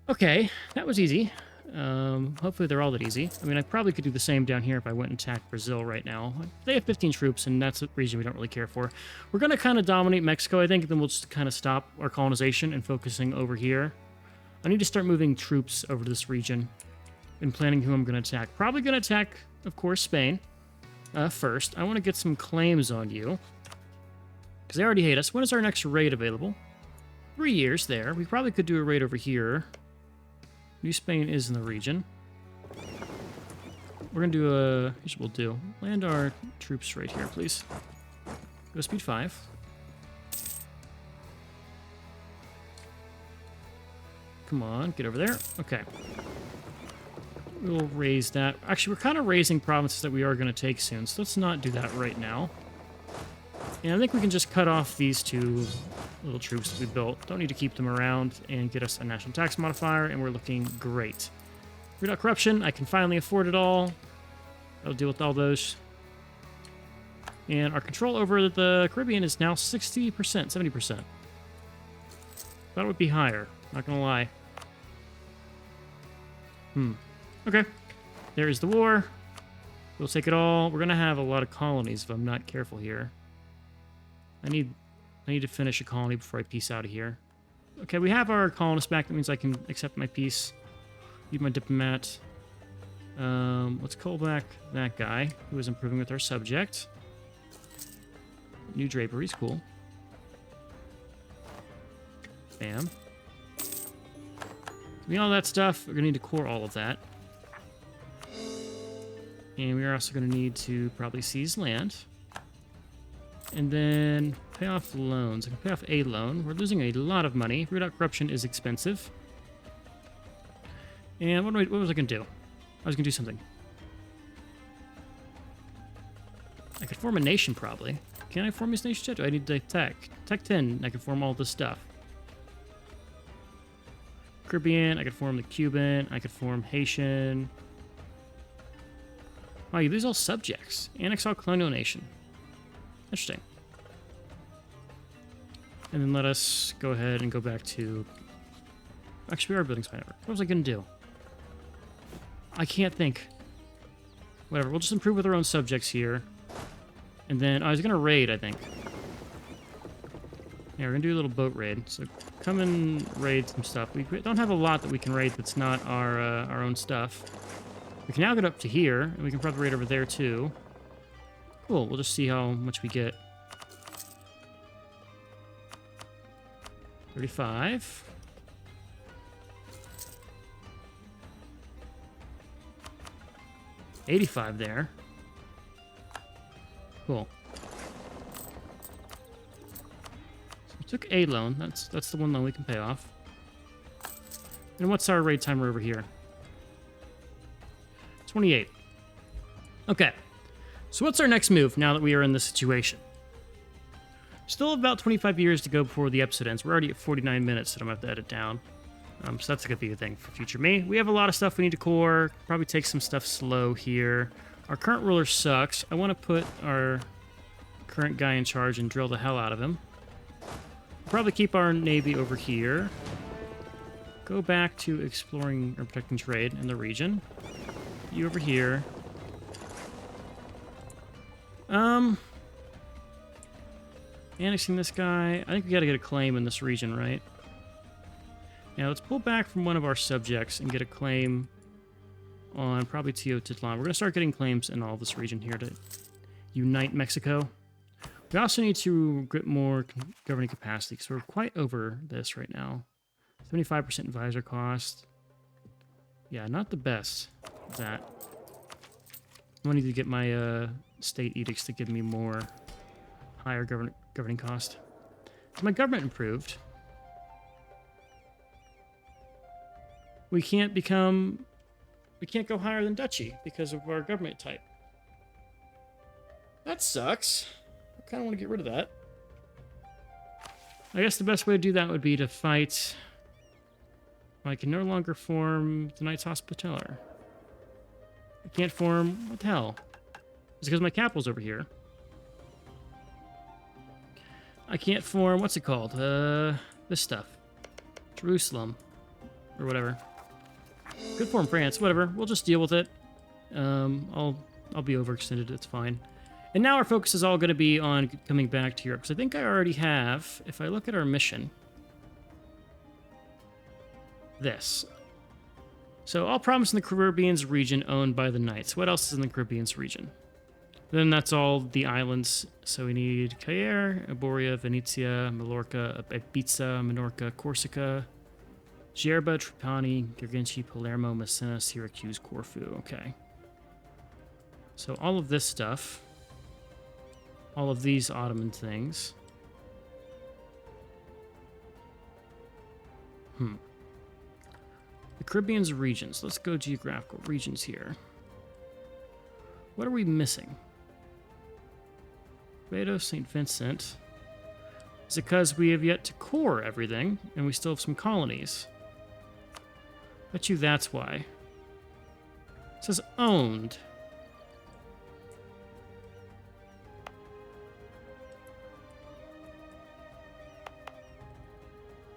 Okay, that was easy. Hopefully they're all that easy. I mean, I probably could do the same down here if I went and attacked Brazil right now. They have 15 troops, and that's a region we don't really care for. We're going to kind of dominate Mexico, I think, and then we'll just kind of stop our colonization and focusing over here. I need to start moving troops over to this region and planning who I'm going to attack. Probably going to attack, of course, Spain first. I want to get some claims on you because they already hate us. When is our next raid available? 3 years there. We probably could do a raid over here. New Spain is in the region. We're going to do a... Here's what we'll do. Land our troops right here, please. Go speed 5. Come on, get over there. Okay. We'll raise that. Actually, we're kind of raising provinces that we are going to take soon, so let's not do that right now. And I think we can just cut off these two little troops that we built. Don't need to keep them around and get us a national tax modifier, and we're looking great. Root out corruption. I can finally afford it all. I'll deal with all those. And our control over the Caribbean is now 60%, 70%. Thought it would be higher. Not gonna lie. Okay. There is the war. We'll take it all. We're gonna have a lot of colonies if I'm not careful here. I need to finish a colony before I peace out of here. Okay, we have our colonists back. That means I can accept my peace. Leave my diplomat. Let's call back that guy who is improving with our subject. New draperies, cool. Bam. Doing all that stuff, we're gonna need to core all of that. And we are also gonna need to probably seize land. And then pay off loans. I can pay off a loan. We're losing a lot of money. Root out corruption is expensive. And what was I gonna do? I was gonna do something. I could form a nation probably. Can I form this nation yet? Do I need to tech? Tech 10, I can form all this stuff. Caribbean, I could form the Cuban, I could form Haitian. Wow, you lose all subjects. Annex all colonial nation. Interesting. And then let us go ahead and go back to... Actually, we are building spy network. What was I going to do? I can't think. Whatever, we'll just improve with our own subjects here. And then I was going to raid, I think. Yeah, we're going to do a little boat raid. So come and raid some stuff. We don't have a lot that we can raid that's not our own stuff. We can now get up to here, and we can probably raid over there too. Cool, we'll just see how much we get. 35. $85 there. Cool. So we took a loan. That's the one loan we can pay off. And what's our raid timer over here? 28. Okay. So what's our next move now that we are in this situation? Still about 25 years to go before the episode ends. We're already at 49 minutes, so I'm going to have to edit down. So that's going to be a thing for future me. We have a lot of stuff we need to core. Probably take some stuff slow here. Our current ruler sucks. I want to put our current guy in charge and drill the hell out of him. Probably keep our navy over here. Go back to exploring or protecting trade in the region. You over here. Annexing this guy. I think we got to get a claim in this region, right? Now let's pull back from one of our subjects and get a claim on probably Teotihuacan. We're going to start getting claims in all this region here to unite Mexico. We also need to get more governing capacity because we're quite over this right now. 75% advisor cost. Yeah, not the best of that. I need to get my state edicts to give me more higher governing cost. My government improved. We can't go higher than duchy because of our government type. That sucks. I kind of want to get rid of that. I guess the best way to do that would be to fight. I can no longer form the Knights Hospitaller. I can't form. What the hell? It's because my capital's over here. I can't form. What's it called? This stuff. Jerusalem. Or whatever. Could form France. Whatever. We'll just deal with it. I'll be overextended. It's fine. And now our focus is all going to be on coming back to Europe. Because I think I already have. If I look at our mission. This. So all province in the Caribbean's region owned by the Knights. What else is in the Caribbean's region? Then that's all the islands. So we need Cagliari, Iboria, Venetia, Mallorca, Ibiza, Minorca, Corsica, Gerba, Trapani, Girgenti, Palermo, Messina, Syracuse, Corfu. Okay. So all of this stuff. All of these Ottoman things. The Caribbean's regions. Let's go geographical regions here. What are we missing? Barbados, St. Vincent. Is it because we have yet to core everything and we still have some colonies? Bet you that's why. It says owned.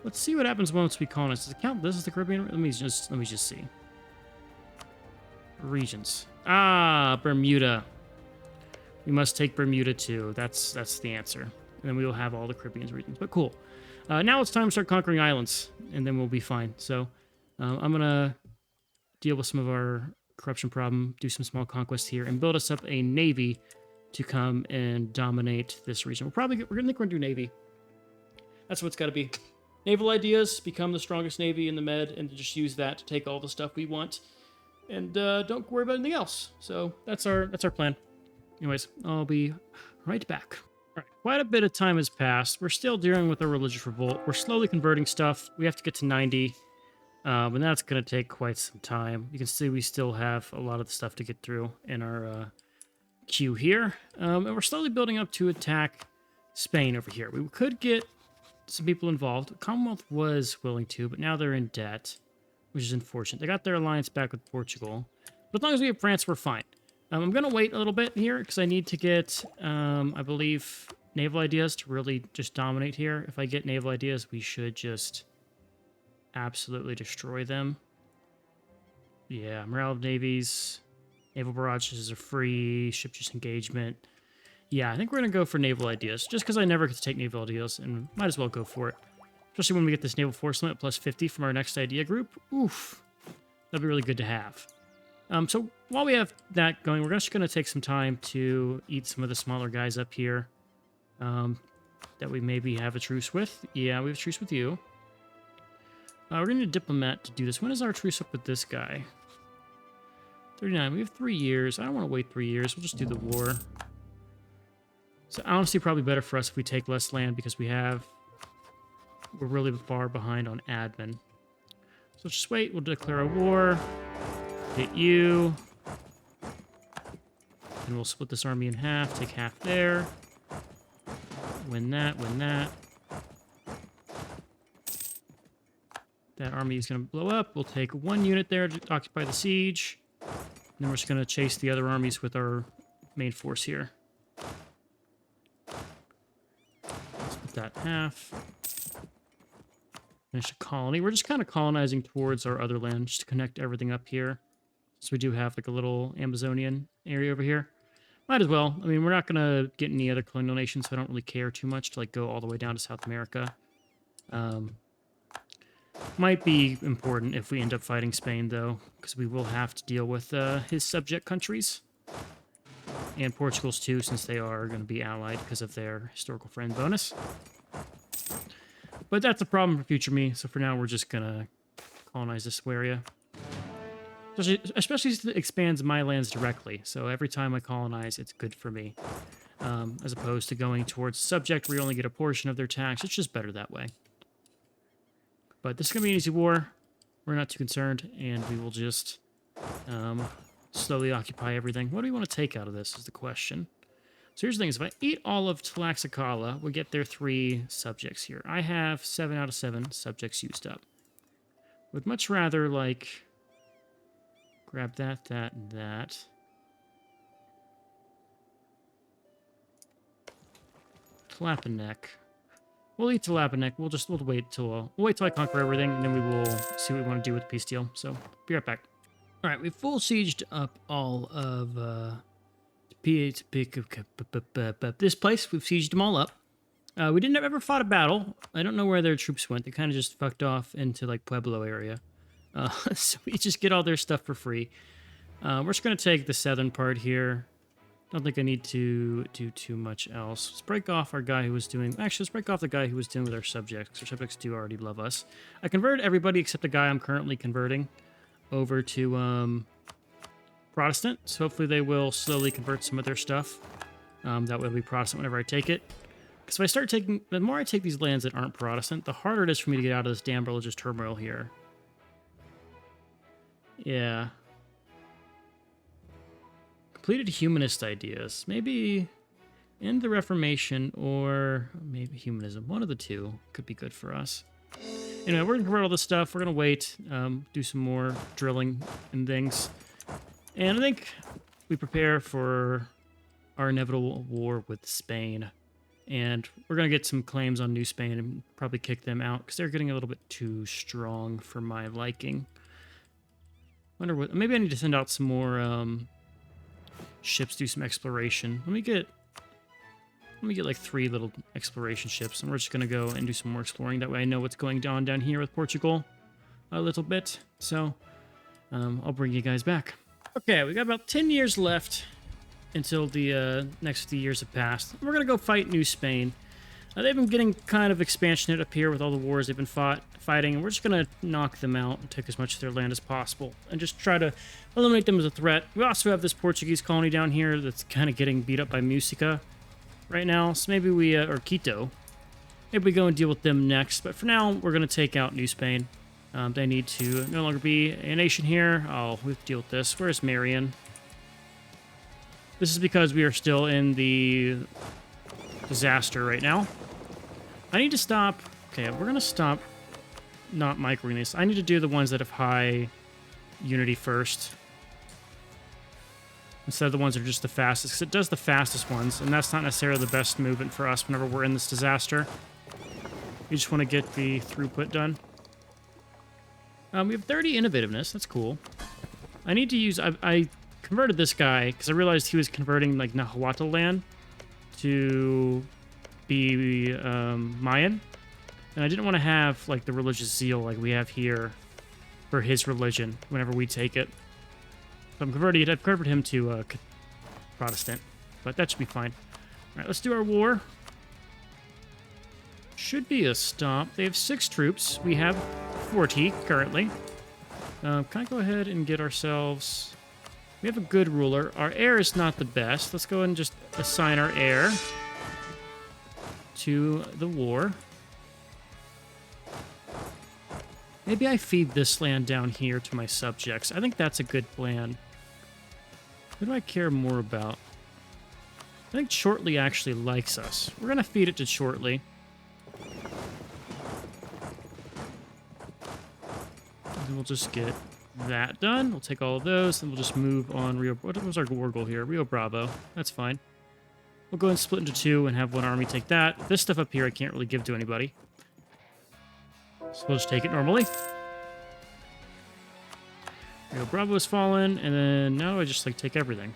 Let's see what happens once we colonize. Does it count? This is the Caribbean. Let me just see. Regions. Ah, Bermuda. We must take Bermuda too. That's the answer. And then we will have all the Caribbean regions. But cool. Now it's time to start conquering islands, and then we'll be fine. So I'm gonna deal with some of our corruption problem, do some small conquests here, and build us up a navy to come and dominate this region. We're gonna do navy. That's what it's got to be. Naval ideas, become the strongest navy in the Med, and just use that to take all the stuff we want. And don't worry about anything else. So that's our plan. Anyways, I'll be right back. All right, quite a bit of time has passed. We're still dealing with a religious revolt. We're slowly converting stuff. We have to get to 90, and that's going to take quite some time. You can see we still have a lot of the stuff to get through in our queue here. And we're slowly building up to attack Spain over here. We could get some people involved. Commonwealth was willing to, but now they're in debt, which is unfortunate. They got their alliance back with Portugal. But as long as we have France, we're fine. I'm going to wait a little bit here because I need to get, I believe, naval ideas to really just dominate here. If I get naval ideas, we should just absolutely destroy them. Yeah, morale of navies. Naval barrages are free. Ship disengagement. Yeah, I think we're going to go for naval ideas, just because I never get to take naval ideas, and might as well go for it. Especially when we get this naval force limit plus 50 from our next idea group. Oof. That'd be really good to have. So while we have that going, we're just going to take some time to eat some of the smaller guys up here that we maybe have a truce with. Yeah, we have a truce with you. We're going to need a diplomat to do this. When is our truce up with this guy? 39. We have 3 years. I don't want to wait 3 years. We'll just do the war. So honestly, probably better for us if we take less land because we're really far behind on admin. So let's just wait. We'll declare a war. Hit you. And we'll split this army in half. Take half there. Win that. Win that. That army is going to blow up. We'll take 1 unit there to occupy the siege. And then we're just going to chase the other armies with our main force here. Split that in half. Finish a colony. We're just kind of colonizing towards our other land just to connect everything up here. So we do have like a little Amazonian area over here. Might as well. I mean, we're not going to get any other colonial nations, so I don't really care too much to like go all the way down to South America. Might be important if we end up fighting Spain, though, because we will have to deal with his subject countries. And Portugal's too, since they are going to be allied because of their historical friend bonus. But that's a problem for future me, so for now we're just going to colonize this area. Especially since it expands my lands directly, so every time I colonize, it's good for me. As opposed to going towards subject where you only get a portion of their tax. It's just better that way. But this is going to be an easy war. We're not too concerned, and we will just slowly occupy everything. What do we want to take out of this is the question. So here's the thing, is if I eat all of Tlaxcala, we get their 3 subjects here. I have 7 out of 7 subjects used up. Would much rather, like, grab that, that, and that. Tlapanek. We'll eat Tlapanek. We'll wait till I conquer everything, and then we will see what we want to do with peace deal. So, be right back. All right, we've full sieged up all of this place. We've sieged them all up. We didn't ever fought a battle. I don't know where their troops went. They kind of just fucked off into like Pueblo area. So we just get all their stuff for free. We're just gonna take the southern part here. Don't think I need to do too much else. Let's break off our guy who was doing... Actually, let's break off the guy who was doing with our subjects, because our subjects do already love us. I converted everybody except the guy I'm currently converting over to Protestant. So hopefully they will slowly convert some of their stuff. That way it'll be Protestant whenever I take it. Because if I start taking... The more I take these lands that aren't Protestant, the harder it is for me to get out of this damn religious turmoil here. Yeah. Completed humanist ideas. Maybe end the Reformation or maybe humanism. One of the two could be good for us. Anyway, we're going to convert all this stuff. We're going to wait, do some more drilling and things. And I think we prepare for our inevitable war with Spain. And we're going to get some claims on New Spain and probably kick them out because they're getting a little bit too strong for my liking. Wonder what... Maybe I need to send out some more... ships, do some exploration. Let me get like 3 little exploration ships, and we're just gonna go and do some more exploring. That way I know what's going on down here with Portugal a little bit. So I'll bring you guys back. Okay, we got about 10 years left until the next few years have passed. We're gonna go fight New Spain. They've been getting kind of expansionate up here with all the wars they've been fighting, and we're just going to knock them out and take as much of their land as possible and just try to eliminate them as a threat. We also have this Portuguese colony down here that's kind of getting beat up by Musica right now, so maybe we, or Quito, maybe we go and deal with them next. But for now, we're going to take out New Spain. They need to no longer be a nation here. Oh, we have to deal with this. Where's Marion? This is because we are still in the disaster right now. I need to stop... Okay, we're going to stop not microing these. I need to do the ones that have high unity first, instead of the ones that are just the fastest, because it does the fastest ones, and that's not necessarily the best movement for us whenever we're in this disaster. We just want to get the throughput done. We have 30 innovativeness. That's cool. I need to use... I converted this guy, because I realized he was converting, like, Nahuatl land to be Mayan, and I didn't want to have like the religious zeal like we have here for his religion whenever we take it. I've converted him to Protestant, but that should be fine. All right, let's do our war. Should be a stop. They have 6 troops. We have 40 currently. Can I go ahead and get ourselves... We have a good ruler. Our heir is not the best. Let's go ahead and just assign our heir to the war. Maybe I feed this land down here to my subjects. I think that's a good plan. Who do I care more about? I think Shortly actually likes us. We're going to feed it to Shortly. And we'll just get that done. We'll take all of those, and we'll just move on Rio... What was our war goal here? Rio Bravo. That's fine. We'll go and split into 2 and have one army take that. This stuff up here I can't really give to anybody. So we'll just take it normally. Rio Bravo has fallen, and then now I just like take everything.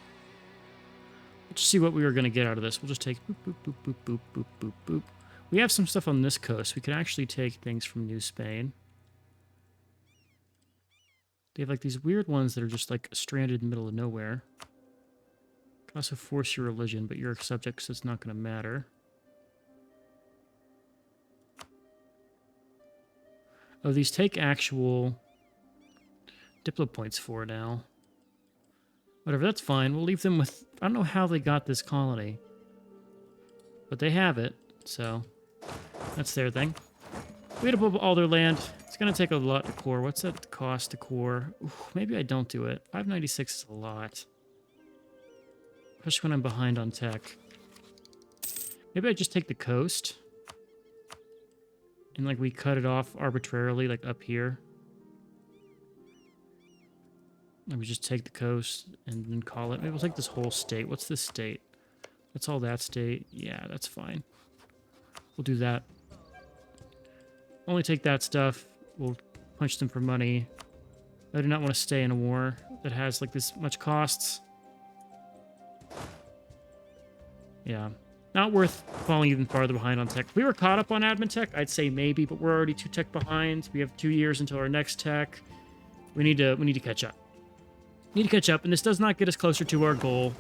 Let's see what we were going to get out of this. We'll just take boop, boop, boop, boop, boop, boop, boop, boop. We have some stuff on this coast. We could actually take things from New Spain. They have like these weird ones that are just like stranded in the middle of nowhere. Can also force your religion, but you're a subject, so it's not going to matter. Oh, these take actual Diplo points for now. Whatever, that's fine. We'll leave them with... I don't know how they got this colony. But they have it, so... That's their thing. We had to put all their land. It's going to take a lot to core. What's that cost to core? Ooh, maybe I don't do it. 596 is a lot. Especially when I'm behind on tech. Maybe I just take the coast. And, like, we cut it off arbitrarily, like, up here. And we just take the coast and then call it. Maybe we'll take this whole state. What's this state? That's all that state. Yeah, that's fine. We'll do that. Only take that stuff. We'll punch them for money. I do not want to stay in a war that has, like, this much costs. Yeah. Not worth falling even farther behind on tech. If we were caught up on admin tech, I'd say maybe, but we're already 2 tech behind. We have 2 years until our next tech. We need to catch up. Need to catch up, and this does not get us closer to our goal.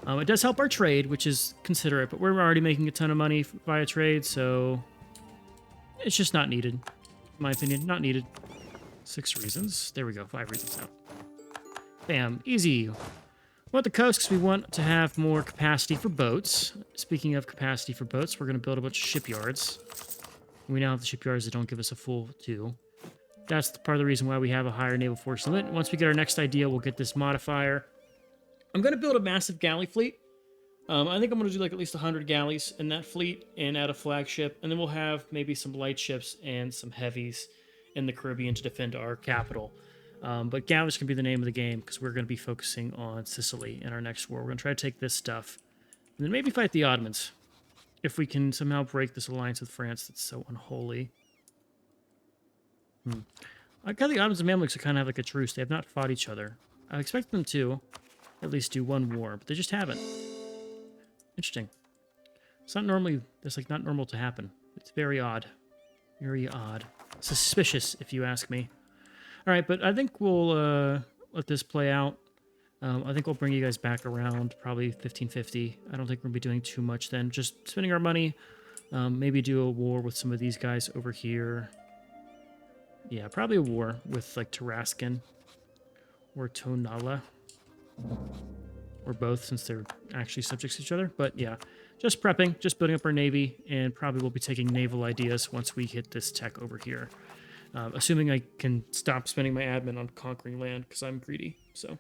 It does help our trade, which is considerate, but we're already making a ton of money via trade, so it's just not needed. In my opinion, not needed. 6 reasons. There we go. 5 reasons now. Bam. Easy. We want the coast because we want to have more capacity for boats. Speaking of capacity for boats, we're going to build a bunch of shipyards. We now have the shipyards that don't give us a full 2. That's part of the reason why we have a higher naval force limit. Once we get our next idea, we'll get this modifier. I'm going to build a massive galley fleet. I think I'm going to do like at least 100 galleys in that fleet and add a flagship. And then we'll have maybe some light ships and some heavies in the Caribbean to defend our capital. But galleys can be the name of the game because we're going to be focusing on Sicily in our next war. We're going to try to take this stuff. And then maybe fight the Ottomans. If we can somehow break this alliance with France that's so unholy. I got the Ottomans and Mamluks to kind of have like a truce. They have not fought each other. I expect them to at least do one war, but they just haven't. Interesting. It's not normally, that's like not normal to happen. It's very odd. Very odd. Suspicious, if you ask me. All right, but I think we'll let this play out. I think we'll bring you guys back around probably 1550. I don't think we're going to be doing too much then. Just spending our money. Maybe do a war with some of these guys over here. Yeah, probably a war with, like, Tarascan or Tonala. Or both, since they're actually subjects to each other. But, yeah, just prepping, just building up our navy, and probably we'll be taking naval ideas once we hit this tech over here. Assuming I can stop spending my admin on conquering land, because I'm greedy. So,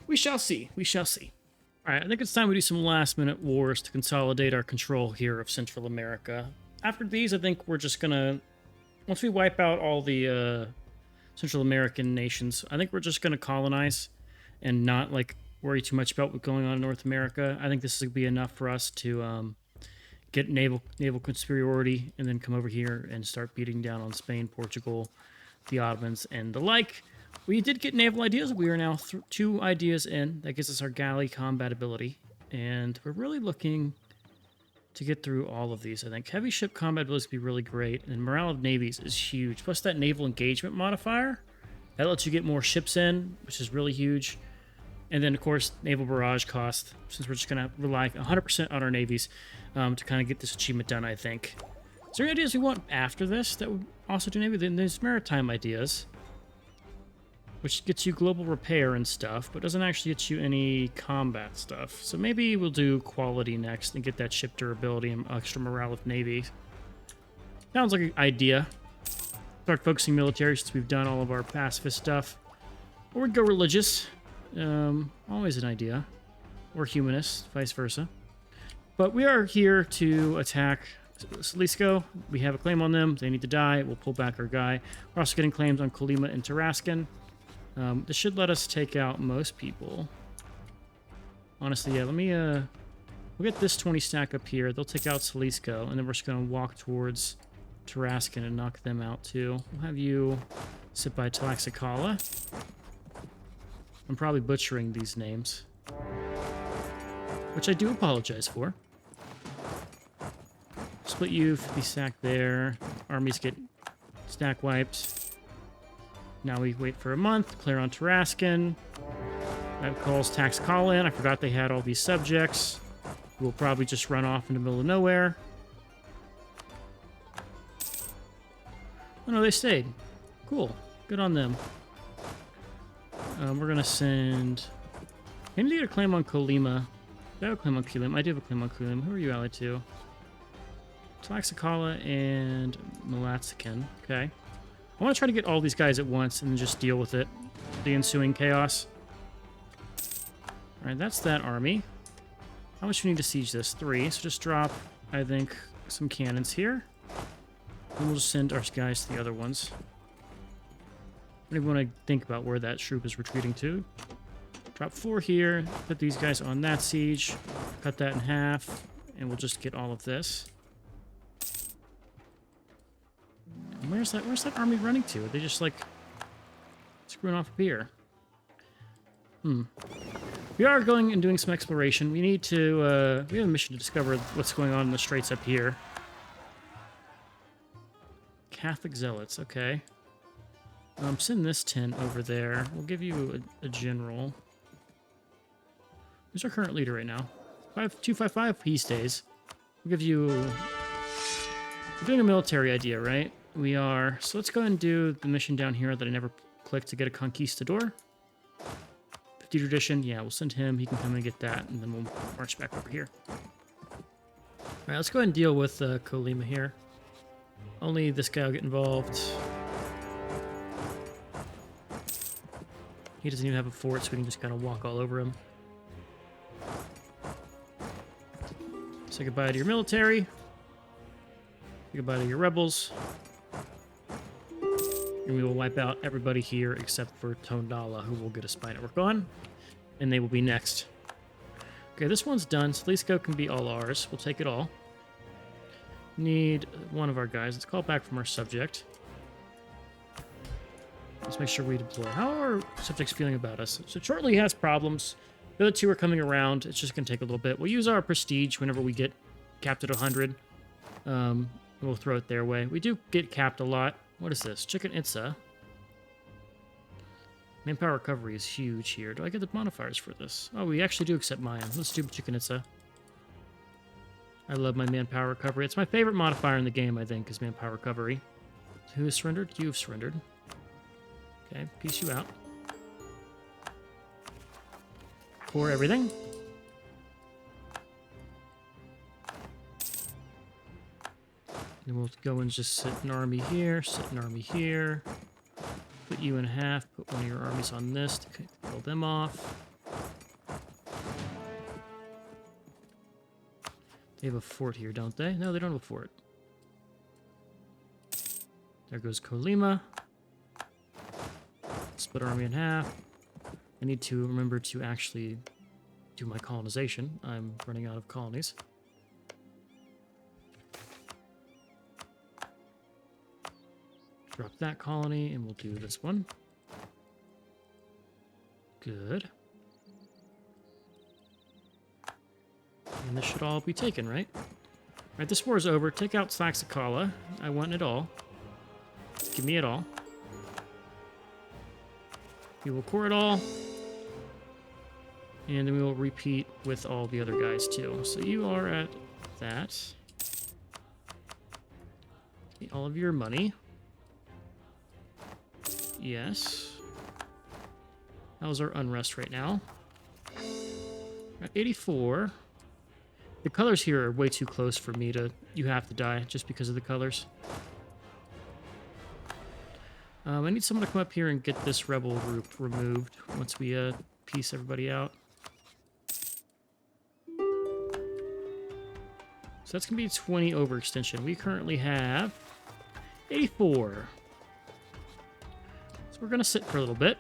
we shall see. We shall see. All right, I think it's time we do some last-minute wars to consolidate our control here of Central America. After these, I think we're just going to... Once we wipe out all the Central American nations, I think we're just going to colonize and not, like, worry too much about what's going on in North America. I think this will be enough for us to get naval superiority and then come over here and start beating down on Spain, Portugal, the Ottomans, and the like. We did get naval ideas. We are now 2 ideas in. That gives us our galley combat ability. And we're really looking to get through all of these. I think heavy ship combat abilities would be really great, and morale of navies is huge. Plus that naval engagement modifier, that lets you get more ships in, which is really huge. And then, of course, naval barrage cost, since we're just going to rely 100% on our navies to kind of get this achievement done, I think. Is there any ideas we want after this that would also do navy? Then there's maritime ideas, which gets you global repair and stuff, but doesn't actually get you any combat stuff. So maybe we'll do quality next and get that ship durability and extra morale of navy. Sounds like an idea. Start focusing military since we've done all of our pacifist stuff. Or we'd go religious. Always an idea. Or humanist, vice versa. But we are here to attack Salisco. We have a claim on them. They need to die. We'll pull back our guy. We're also getting claims on Kolyma and Tarascan. This should let us take out most people. Honestly, yeah, let me, we'll get this 20 stack up here. They'll take out Salisco, and then we're just going to walk towards Tarascan and knock them out, too. We'll have you sit by Tlaxcala. I'm probably butchering these names, which I do apologize for. Split you, 50 stack there. Armies get stack wiped. Now we wait for a month, clear on Tarascan. That calls Tlaxcala in. I forgot they had all these subjects. We'll probably just run off in the middle of nowhere. Oh no, they stayed. Cool. Good on them. We're gonna send... Maybe they get a claim on Kolyma. I have a claim on Kolyma. I do have a claim on Kolyma. Who are you allied to? Tlaxcala and Malatsican. Okay. I want to try to get all these guys at once and just deal with it. The ensuing chaos. Alright, that's that army. How much do we need to siege this? 3. So just drop, I think, some cannons here. And we'll just send our guys to the other ones. I don't even want to think about where that troop is retreating to. Drop 4 here. Put these guys on that siege. Cut that in half. And we'll just get all of this. Where's that army running to? Are they just, like, screwing off up here? We are going and doing some exploration. We need to, we have a mission to discover what's going on in the straits up here. Catholic Zealots, okay. Send this 10 over there. We'll give you a general. Who's our current leader right now? 255, he stays. We'll give you... We're doing a military idea, right? We are. So let's go ahead and do the mission down here that I never clicked to get a conquistador. 50 tradition. Yeah, we'll send him. He can come and get that, and then we'll march back over here. All right, let's go ahead and deal with Kolyma here. Only this guy will get involved. He doesn't even have a fort, so we can just kind of walk all over him. Say goodbye to your military. Say goodbye to your rebels. And we will wipe out everybody here except for Tondala, who will get a spy network on. And they will be next. Okay, this one's done. Salisco can be all ours. We'll take it all. Need one of our guys. Let's call back from our subject. Let's make sure we deploy. How are our subjects feeling about us? So Shortly has problems. The other 2 are coming around. It's just going to take a little bit. We'll use our prestige whenever we get capped at 100. We'll throw it their way. We do get capped a lot. What is this? Chichen Itza. Manpower recovery is huge here. Do I get the modifiers for this? Oh, we actually do accept Mayan. Let's do Chichen Itza. I love my manpower recovery. It's my favorite modifier in the game, I think, is manpower recovery. Who has surrendered? You have surrendered. Okay, piece you out. Pour everything. And we'll go and just sit an army here, sit an army here. Put you in half, put one of your armies on this to kill them off. They have a fort here, don't they? No, they don't have a fort. There goes Kolyma. Split our army in half. I need to remember to actually do my colonization. I'm running out of colonies. Drop that colony, and we'll do this one. Good. And this should all be taken, right? Alright, this war is over. Take out Tlaxcala. I want it all. Give me it all. We will core it all. And then we will repeat with all the other guys too. So you are at that. Get all of your money. Yes. How's our unrest right now? At 84. The colors here are way too close for me to... You have to die just because of the colors. I need someone to come up here and get this rebel group removed once we piece everybody out. So that's going to be 20 overextension. We currently have 84. So we're going to sit for a little bit.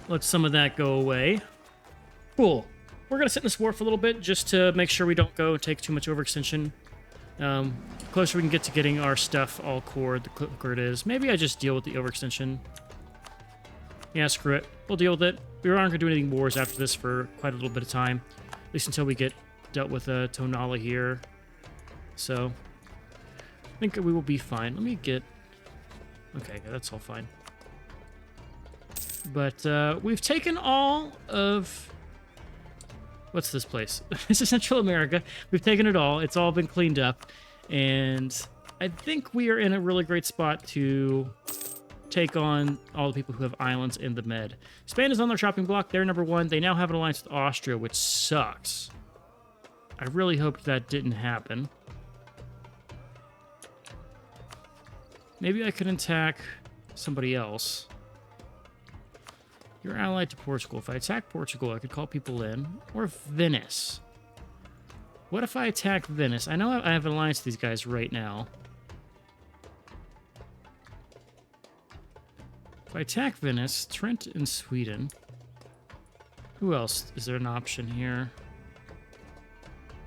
Let some of that go away. Cool. We're going to sit in this war for a little bit just to make sure we don't go and take too much overextension. The closer we can get to getting our stuff all cored, the quicker it is. Maybe I just deal with the overextension. Yeah, screw it. We'll deal with it. We aren't going to do anything wars after this for quite a little bit of time. At least until we get dealt with Tonala here. So, I think we will be fine. Let me get... Okay, that's all fine. But we've taken all of... What's this place? This is Central America. We've taken it all. It's all been cleaned up. And I think we are in a really great spot to take on all the people who have islands in the Med. Spain is on their chopping block. They're number one. They now have an alliance with Austria, which sucks. I really hoped that didn't happen. Maybe I could attack somebody else. You're allied to Portugal. If I attack Portugal, I could call people in. Or Venice. What if I attack Venice? I know I have an alliance with these guys right now. If I attack Venice, Trent and Sweden. Who else? Is there an option here?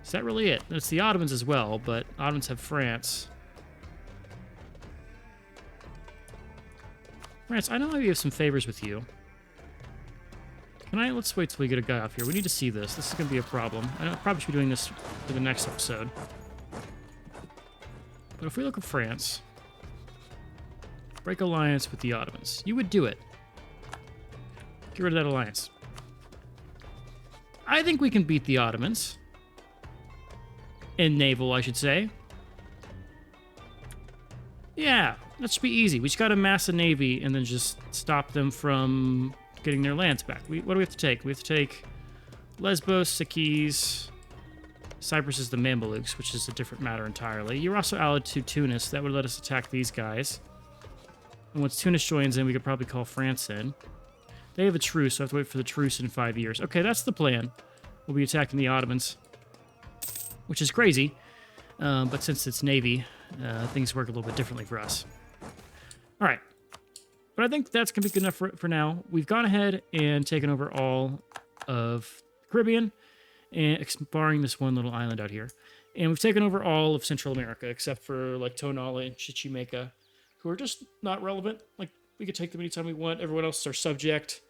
Is that really it? It's the Ottomans as well, but Ottomans have France. France, I know I have some favors with you. Let's wait till we get a guy off here. We need to see this. This is going to be a problem. I probably should be doing this for the next episode. But if we look at France, break alliance with the Ottomans. You would do it. Get rid of that alliance. I think we can beat the Ottomans. In naval, I should say. Yeah, that should be easy. We just got to amass a navy and then just stop them from getting their lands back. What do we have to take? We have to take Lesbos, Sakis. Cyprus is the Mamelukes, which is a different matter entirely. You're also allied to Tunis. That would let us attack these guys. And once Tunis joins in, we could probably call France in. They have a truce, so I have to wait for the truce in 5 years. Okay, that's the plan. We'll be attacking the Ottomans, which is crazy. But since it's Navy, things work a little bit differently for us. All right. But I think that's going to be good enough for now. We've gone ahead and taken over all of the Caribbean, and barring this one little island out here. And we've taken over all of Central America, except for like Tonala and Chichimeca, who are just not relevant. Like, we could take them anytime we want. Everyone else is our subject.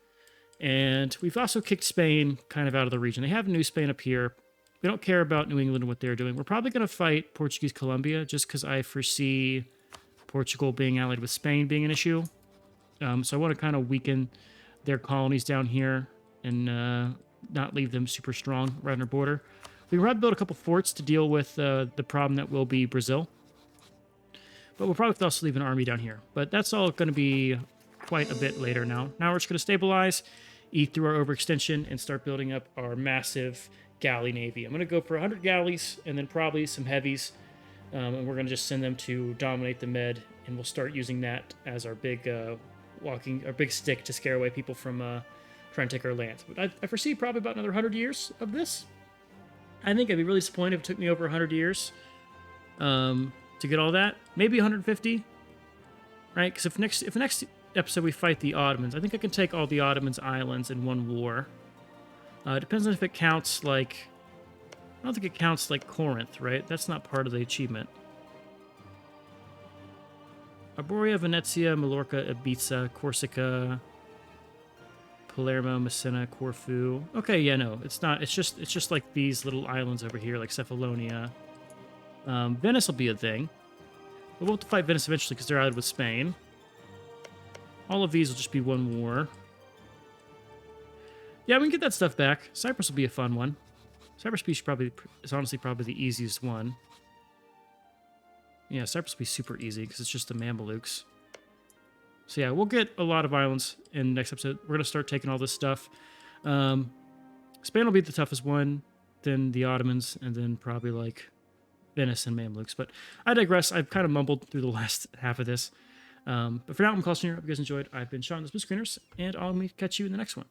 And we've also kicked Spain kind of out of the region. They have New Spain up here. We don't care about New England and what they're doing. We're probably going to fight Portuguese Colombia just because I foresee Portugal being allied with Spain being an issue. So I want to kind of weaken their colonies down here and not leave them super strong right on our border. We can probably build a couple forts to deal with the problem that will be Brazil. But we'll probably also leave an army down here. But that's all going to be quite a bit later now. Now we're just going to stabilize, eat through our overextension, and start building up our massive galley navy. I'm going to go for 100 galleys and then probably some heavies. And we're going to just send them to dominate the Med. And we'll start using that as our big big stick to scare away people from trying to take our lands. But I foresee probably about another 100 years of this. I think I'd be really disappointed if it took me over 100 years to get all that. Maybe 150, right? Because if next episode we fight the Ottomans, I think I can take all the Ottomans' islands in one war. It depends on if it counts like... I don't think it counts like Corinth, right? That's not part of the achievement. Arborea, Venezia, Mallorca, Ibiza, Corsica, Palermo, Messina, Corfu. Okay, yeah, no, it's not. It's just like these little islands over here, like Cephalonia. Venice will be a thing. But we'll have to fight Venice eventually because they're allied with Spain. All of these will just be one war. Yeah, we can get that stuff back. Cyprus will be a fun one. Cyprus Beach is honestly probably the easiest one. Yeah, Cyprus will be super easy because it's just the Mamelukes. So yeah, we'll get a lot of islands in the next episode. We're going to start taking all this stuff. Spain will be the toughest one, then the Ottomans, and then probably like Venice and Mamluks. But I digress. I've kind of mumbled through the last half of this. But for now, I'm Klaus Jr. Hope you guys enjoyed. I've been Sean, the Blue Screeners, and I'll catch you in the next one.